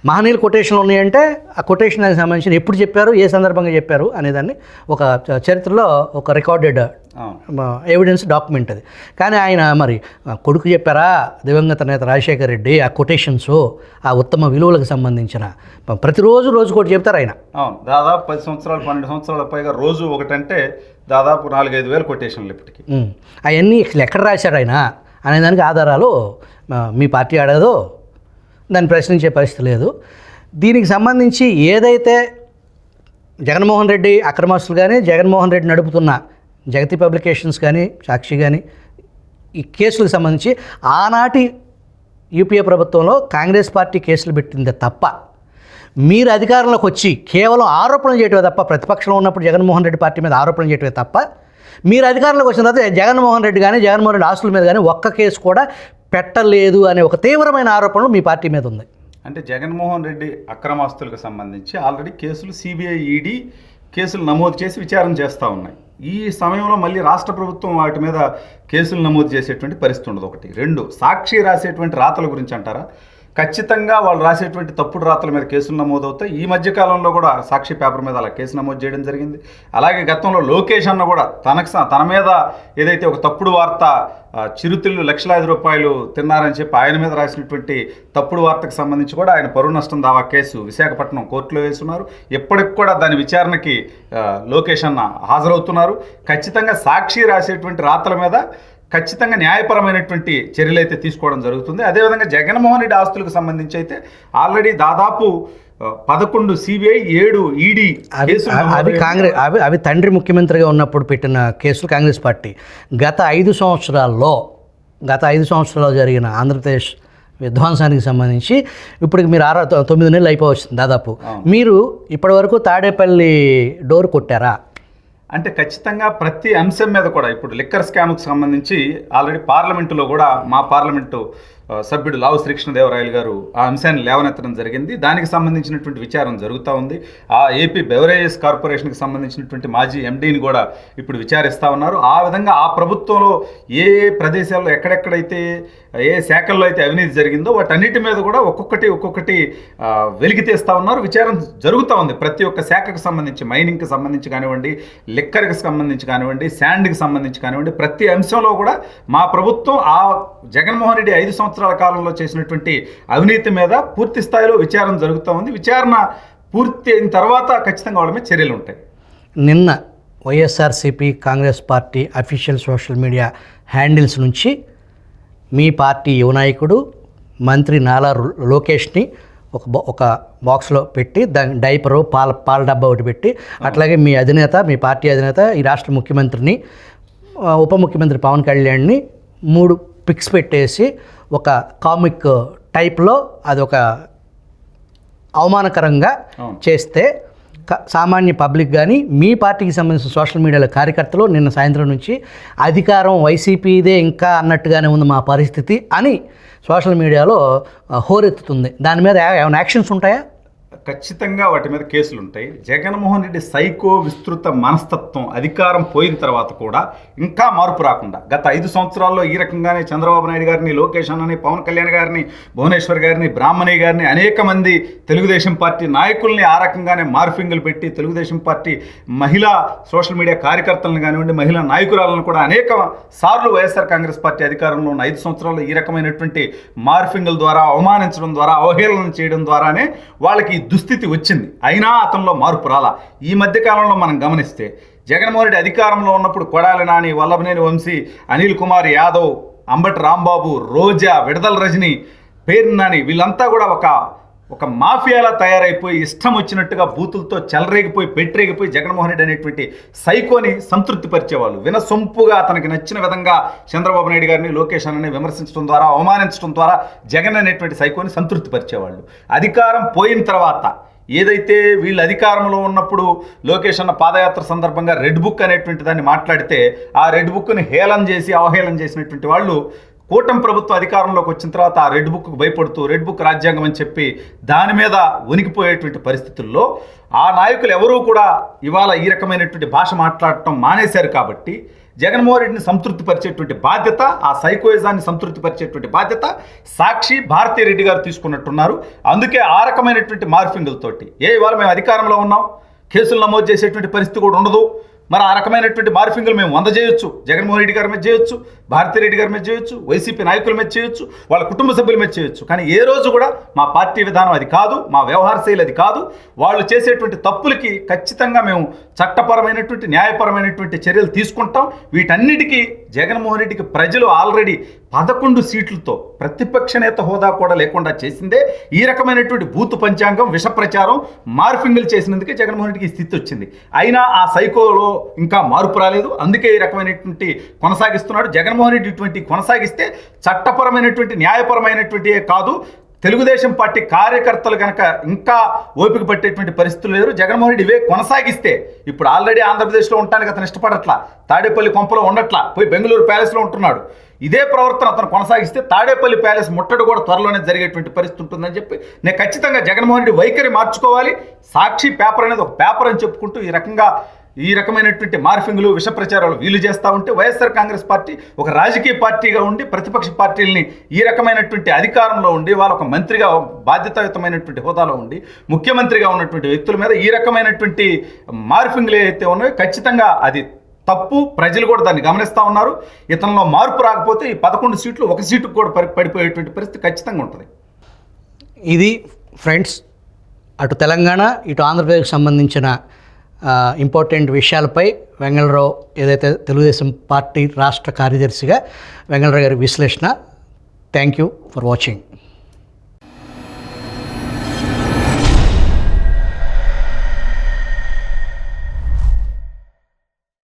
[SPEAKER 1] మహనీయుల కొటేషన్లు ఉన్నాయంటే ఆ కొటేషన్కి సంబంధించిన ఎప్పుడు చెప్పారు, ఏ సందర్భంగా చెప్పారు అనేదాన్ని ఒక చరిత్రలో ఒక రికార్డెడ్ ఎవిడెన్స్ డాక్యుమెంట్ అది. కానీ ఆయన మరి కొడుకు చెప్పారా దివంగత నేత రాజశేఖర రెడ్డి ఆ కొటేషన్స్, ఆ ఉత్తమ విలువలకు సంబంధించిన రోజుకోటి చెప్తారు ఆయన.
[SPEAKER 2] అవును, దాదాపు 10 సంవత్సరాలు 12 సంవత్సరాల పైగా రోజు ఒకటంటే దాదాపు 4-5 వేల కొటేషన్లు ఇప్పటికీ.
[SPEAKER 1] అవన్నీ ఎక్కడ రాశారు ఆయన అనేదానికి ఆధారాలు మీ పార్టీ అడగదు, దాన్ని ప్రశ్నించే పరిస్థితి లేదు. దీనికి సంబంధించి ఏదైతే జగన్మోహన్ రెడ్డి అక్రమాస్తులు కానీ, జగన్మోహన్ రెడ్డి నడుపుతున్న జగతి పబ్లికేషన్స్ కానీ, సాక్షి కానీ ఈ కేసులకు సంబంధించి ఆనాటి యూపీఏ ప్రభుత్వంలో కాంగ్రెస్ పార్టీ కేసులు పెట్టిందే తప్ప మీరు అధికారంలోకి వచ్చి కేవలం ఆరోపణలు చేయటమే తప్ప, ప్రతిపక్షంలో ఉన్నప్పుడు జగన్మోహన్ రెడ్డి పార్టీ మీద ఆరోపణలు చేయటమే తప్ప మీరు అధికారంలోకి వచ్చిన తర్వాత జగన్మోహన్ రెడ్డి ఆస్తుల మీద కానీ ఒక్క కేసు కూడా పెట్టలేదు అనే ఒక తీవ్రమైన ఆరోపణలు మీ పార్టీ మీద ఉంది.
[SPEAKER 2] అంటే జగన్మోహన్ రెడ్డి అక్రమాస్తులకు సంబంధించి ఆల్రెడీ కేసులు సిబిఐ, ఈడీ కేసులు నమోదు చేసి విచారణ చేస్తూ ఉన్నాయి. ఈ సమయంలో మళ్ళీ రాష్ట్ర ప్రభుత్వం వాటి మీద కేసులు నమోదు చేసేటువంటి పరిస్థితి ఉండదు. ఒకటి. రెండు, సాక్షి రాసేటువంటి రాతల గురించి అంటారా, ఖచ్చితంగా వాళ్ళు రాసేటువంటి తప్పుడు రాతల మీద కేసులు నమోదవుతాయి. ఈ మధ్యకాలంలో కూడా సాక్షి పేపర్ మీద అలా కేసు నమోదు చేయడం జరిగింది. అలాగే గతంలో లోకేష్ అన్న కూడా తన మీద ఏదైతే ఒక తప్పుడు వార్త చిరుతిళ్ళు లక్షలాది రూపాయలు తిన్నారని చెప్పి ఆయన మీద రాసినటువంటి తప్పుడు వార్తకు సంబంధించి కూడా ఆయన పరువు నష్టం దావా కేసు విశాఖపట్నం కోర్టులో వేస్తున్నారు. ఎప్పటికి కూడా దాని విచారణకి లోకేష్ అన్న హాజరవుతున్నారు. ఖచ్చితంగా సాక్షి రాసేటువంటి రాతల మీద ఖచ్చితంగా న్యాయపరమైనటువంటి చర్యలు అయితే తీసుకోవడం జరుగుతుంది. అదేవిధంగా జగన్మోహన్ రెడ్డి ఆస్తులకు సంబంధించి అయితే ఆల్రెడీ దాదాపు 11 సిబిఐ, 7 ఈడీ
[SPEAKER 1] అవి కాంగ్రెస్ అవి తండ్రి ముఖ్యమంత్రిగా ఉన్నప్పుడు పెట్టిన కేసులు. కాంగ్రెస్ పార్టీ గత 5 సంవత్సరాల్లో జరిగిన ఆంధ్రప్రదేశ్ విధ్వంసానికి సంబంధించి ఇప్పటికి మీరు 9 నెలలు అయిపోవచ్చింది దాదాపు. మీరు ఇప్పటివరకు తాడేపల్లి డోర్ కొట్టారా?
[SPEAKER 2] అంటే ఖచ్చితంగా ప్రతి అంశం మీద కూడా ఇప్పుడు లిక్కర్ స్కామ్కి సంబంధించి ఆల్రెడీ పార్లమెంటులో కూడా మా పార్లమెంటు సభ్యుడు లావు శ్రీకృష్ణదేవరాయలు గారు ఆ అంశాన్ని లేవనెత్తడం జరిగింది. దానికి సంబంధించినటువంటి విచారణ జరుగుతూ ఉంది. ఆ ఏపీ బెవరేజెస్ కార్పొరేషన్కి సంబంధించినటువంటి మాజీ ఎండీని కూడా ఇప్పుడు విచారిస్తూ ఉన్నారు. ఆ విధంగా ఆ ప్రభుత్వంలో ఏ ఏ ప్రదేశాల్లో ఎక్కడెక్కడైతే ఏ శాఖల్లో అయితే అవినీతి జరిగిందో వాటన్నిటి మీద కూడా ఒక్కొక్కటి వెలికి తీస్తూ ఉన్నారు. విచారణ జరుగుతూ ఉంది. ప్రతి ఒక్క శాఖకు సంబంధించి, మైనింగ్కి సంబంధించి కానివ్వండి, లిక్కర్కి సంబంధించి కానివ్వండి, శాండ్కి సంబంధించి కానివ్వండి, ప్రతి అంశంలో కూడా మా ప్రభుత్వం ఆ జగన్మోహన్ రెడ్డి 5 సంవత్సరాల కాలంలో చేసినటువంటి అవినీతి మీద పూర్తి స్థాయిలో విచారణ జరుగుతూ ఉంది. విచారణ పూర్తి అయిన తర్వాత ఖచ్చితంగా వాళ్ళ మీద చర్యలు ఉంటాయి.
[SPEAKER 1] నిన్న YSRCP Congress party official social media handles నుంచి మీ పార్టీ యువ నాయకుడు మంత్రి నాలా లోకేష్ని ఒక బాక్స్లో పెట్టి దాని డైపరు పాల డబ్బా ఒకటి పెట్టి, అట్లాగే మీ అధినేత, మీ పార్టీ అధినేత, ఈ రాష్ట్ర ముఖ్యమంత్రిని, ఉప ముఖ్యమంత్రి పవన్ కళ్యాణ్ని 3 పిక్స్ పెట్టేసి ఒక కామిక్ టైప్లో అది ఒక అవమానకరంగా చేస్తే సామాన్య పబ్లిక్ కానీ మీ పార్టీకి సంబంధించిన సోషల్ మీడియాలో కార్యకర్తలు నిన్న సాయంత్రం నుంచి అధికారం వైసీపీదే ఇంకా అన్నట్టుగానే ఉంది మా పరిస్థితి అని సోషల్ మీడియాలో హోరెత్తుతుంది. దాని మీద ఏమైనా యాక్షన్స్ ఉంటాయా?
[SPEAKER 2] ఖచ్చితంగా వాటి మీద కేసులు ఉంటాయి. జగన్మోహన్ రెడ్డి సైకో విస్తృత మనస్తత్వం అధికారం పోయిన తర్వాత కూడా ఇంకా మార్పు రాకుండా గత 5 సంవత్సరాల్లో ఈ రకంగానే చంద్రబాబు నాయుడు గారిని, లోకేష్ అన్నని, పవన్ కళ్యాణ్ గారిని, భువనేశ్వర్ గారిని, బ్రాహ్మణి గారిని, అనేక మంది తెలుగుదేశం పార్టీ నాయకుల్ని ఆ రకంగానే మార్ఫింగులు పెట్టి తెలుగుదేశం పార్టీ మహిళా సోషల్ మీడియా కార్యకర్తలను కానివ్వండి, మహిళా నాయకురాలను కూడా అనేక సార్లు వైఎస్ఆర్ కాంగ్రెస్ పార్టీ అధికారంలో ఉన్న 5 సంవత్సరాల్లో ఈ రకమైనటువంటి మార్ఫింగుల ద్వారా, అవమానించడం ద్వారా, అవహేళన చేయడం ద్వారానే వాళ్ళకి దుస్థితి వచ్చింది. అయినా అతనిలో మార్పు రాలా. ఈ మధ్యకాలంలో మనం గమనిస్తే జగన్మోహన్ రెడ్డి అధికారంలో ఉన్నప్పుడు కొడాలి నాని, వల్లభనేని వంశీ, అనిల్ కుమార్ యాదవ్, అంబటి రాంబాబు, రోజా, విడదల రజని, పేర్ని నాని వీళ్ళంతా కూడా ఒక మాఫియాలా తయారైపోయి ఇష్టం వచ్చినట్టుగా బూతులతో చెలరేగిపోయి పెట్టరేగిపోయి జగన్మోహన్ రెడ్డి అనేటువంటి సైకోని సంతృప్తి పరిచేవాళ్ళు. వినసొంపుగా అతనికి నచ్చిన విధంగా చంద్రబాబు నాయుడు గారిని, లోకేష్ అన్నని విమర్శించడం ద్వారా, అవమానించడం ద్వారా జగన్ అనేటువంటి సైకోని సంతృప్తి పరిచేవాళ్ళు. అధికారం పోయిన తర్వాత ఏదైతే వీళ్ళు అధికారంలో ఉన్నప్పుడు లోకేష్ అన్న పాదయాత్ర సందర్భంగా రెడ్ బుక్ అనేటువంటి దాన్ని మాట్లాడితే ఆ రెడ్ బుక్ని హేళన చేసి అవహేళన చేసినటువంటి వాళ్ళు కూటమి ప్రభుత్వం అధికారంలోకి వచ్చిన తర్వాత ఆ రెడ్ బుక్కు భయపడుతూ రెడ్ బుక్ రాజ్యాంగం అని చెప్పి దాని మీద ఉనికిపోయేటువంటి పరిస్థితుల్లో ఆ నాయకులు ఎవరూ కూడా ఇవాళ ఈ రకమైనటువంటి భాష మాట్లాడటం మానేశారు. కాబట్టి జగన్మోహన్ రెడ్డిని సంతృప్తిపరిచేటువంటి బాధ్యత, ఆ సైకోయిజాన్ని సంతృప్తిపరిచేటువంటి బాధ్యత సాక్షి భారతీ రెడ్డి గారు తీసుకున్నట్టున్నారు. అందుకే ఆ రకమైనటువంటి మార్ఫింగులతోటి ఇవాళ మేము అధికారంలో ఉన్నాం, కేసులు నమోదు చేసేటువంటి పరిస్థితి కూడా ఉండదు. మరి ఆ రకమైనటువంటి మార్ఫింగులు మేము 100 చేయొచ్చు. జగన్మోహన్ రెడ్డి గారి మీద చేయొచ్చు, భారతీ రెడ్డి గారి మీద చేయొచ్చు, వైసీపీ నాయకుల మీద చేయొచ్చు, వాళ్ళ కుటుంబ సభ్యుల మీద చేయొచ్చు. కానీ ఏ రోజు కూడా మా పార్టీ విధానం అది కాదు, మా వ్యవహార శైలి అది కాదు. వాళ్ళు చేసేటువంటి తప్పులకి ఖచ్చితంగా మేము చట్టపరమైనటువంటి, న్యాయపరమైనటువంటి చర్యలు తీసుకుంటాం. వీటన్నిటికీ జగన్మోహన్ రెడ్డికి ప్రజలు ఆల్రెడీ 11 సీట్లతో ప్రతిపక్ష నేత హోదా కూడా లేకుండా చేసిందే ఈ రకమైనటువంటి బూతు పంచాంగం, విష ప్రచారం, మార్ఫింగులు చేసినందుకే జగన్మోహన్ రెడ్డికి స్థితి వచ్చింది. అయినా ఆ సైకోలో ఇంకా మార్పు రాలేదు. అందుకే ఈ రకమైనటువంటి కొనసాగిస్తున్నాడు జగన్మోహన్ రెడ్డి. ఇటువంటి కొనసాగిస్తే చట్టపరమైనటువంటి, న్యాయపరమైనటువంటి కాదు, తెలుగుదేశం పార్టీ కార్యకర్తలు కనుక ఇంకా ఓపిక పట్టేటువంటి పరిస్థితులు లేరు. జగన్మోహన్ రెడ్డి ఇవే కొనసాగిస్తే ఇప్పుడు ఆల్రెడీ ఆంధ్రప్రదేశ్లో ఉండటానికి అతను ఇష్టపడట్లా, తాడేపల్లి కొంపలో ఉండట్లా, పోయి బెంగళూరు ప్యాలెస్లో ఉంటున్నాడు. ఇదే ప్రవర్తన అతను కొనసాగిస్తే తాడేపల్లి ప్యాలెస్ ముట్టడి కూడా త్వరలోనే జరిగేటువంటి పరిస్థితి ఉంటుందని చెప్పి నేను ఖచ్చితంగా జగన్మోహన్ రెడ్డి వైఖరి మార్చుకోవాలి. సాక్షి పేపర్ అనేది ఒక పేపర్ అని చెప్పుకుంటూ ఈ రకమైనటువంటి మార్ఫింగ్లు, విష ప్రచారాలు వీళ్ళు చేస్తూ ఉంటే వైఎస్ఆర్ కాంగ్రెస్ పార్టీ ఒక రాజకీయ పార్టీగా ఉండి ప్రతిపక్ష పార్టీలని ఈ రకమైనటువంటి అధికారంలో ఉండి వాళ్ళ ఒక మంత్రిగా బాధ్యతాయుతమైనటువంటి హోదాలో ఉండి ముఖ్యమంత్రిగా ఉన్నటువంటి వ్యక్తుల మీద ఈ రకమైనటువంటి మార్ఫింగ్లు ఏవైతే ఉన్నాయో ఖచ్చితంగా అది తప్పు. ప్రజలు కూడా దాన్ని గమనిస్తూ ఉన్నారు. ఇతనిలో మార్పు రాకపోతే ఈ 11 సీట్లు 1 సీటుకు కూడా పడిపోయేటువంటి పరిస్థితి ఖచ్చితంగా ఉంటుంది.
[SPEAKER 1] ఇది ఫ్రెండ్స్, అటు తెలంగాణ ఇటు ఆంధ్రప్రదేశ్కి సంబంధించిన ఇంపార్టెంట్ విషయాలపై వెంగళరావు ఏదైతే తెలుగుదేశం పార్టీ రాష్ట్ర కార్యదర్శిగా వెంగళరావు గారి విశ్లేషణ. Thank you for watching.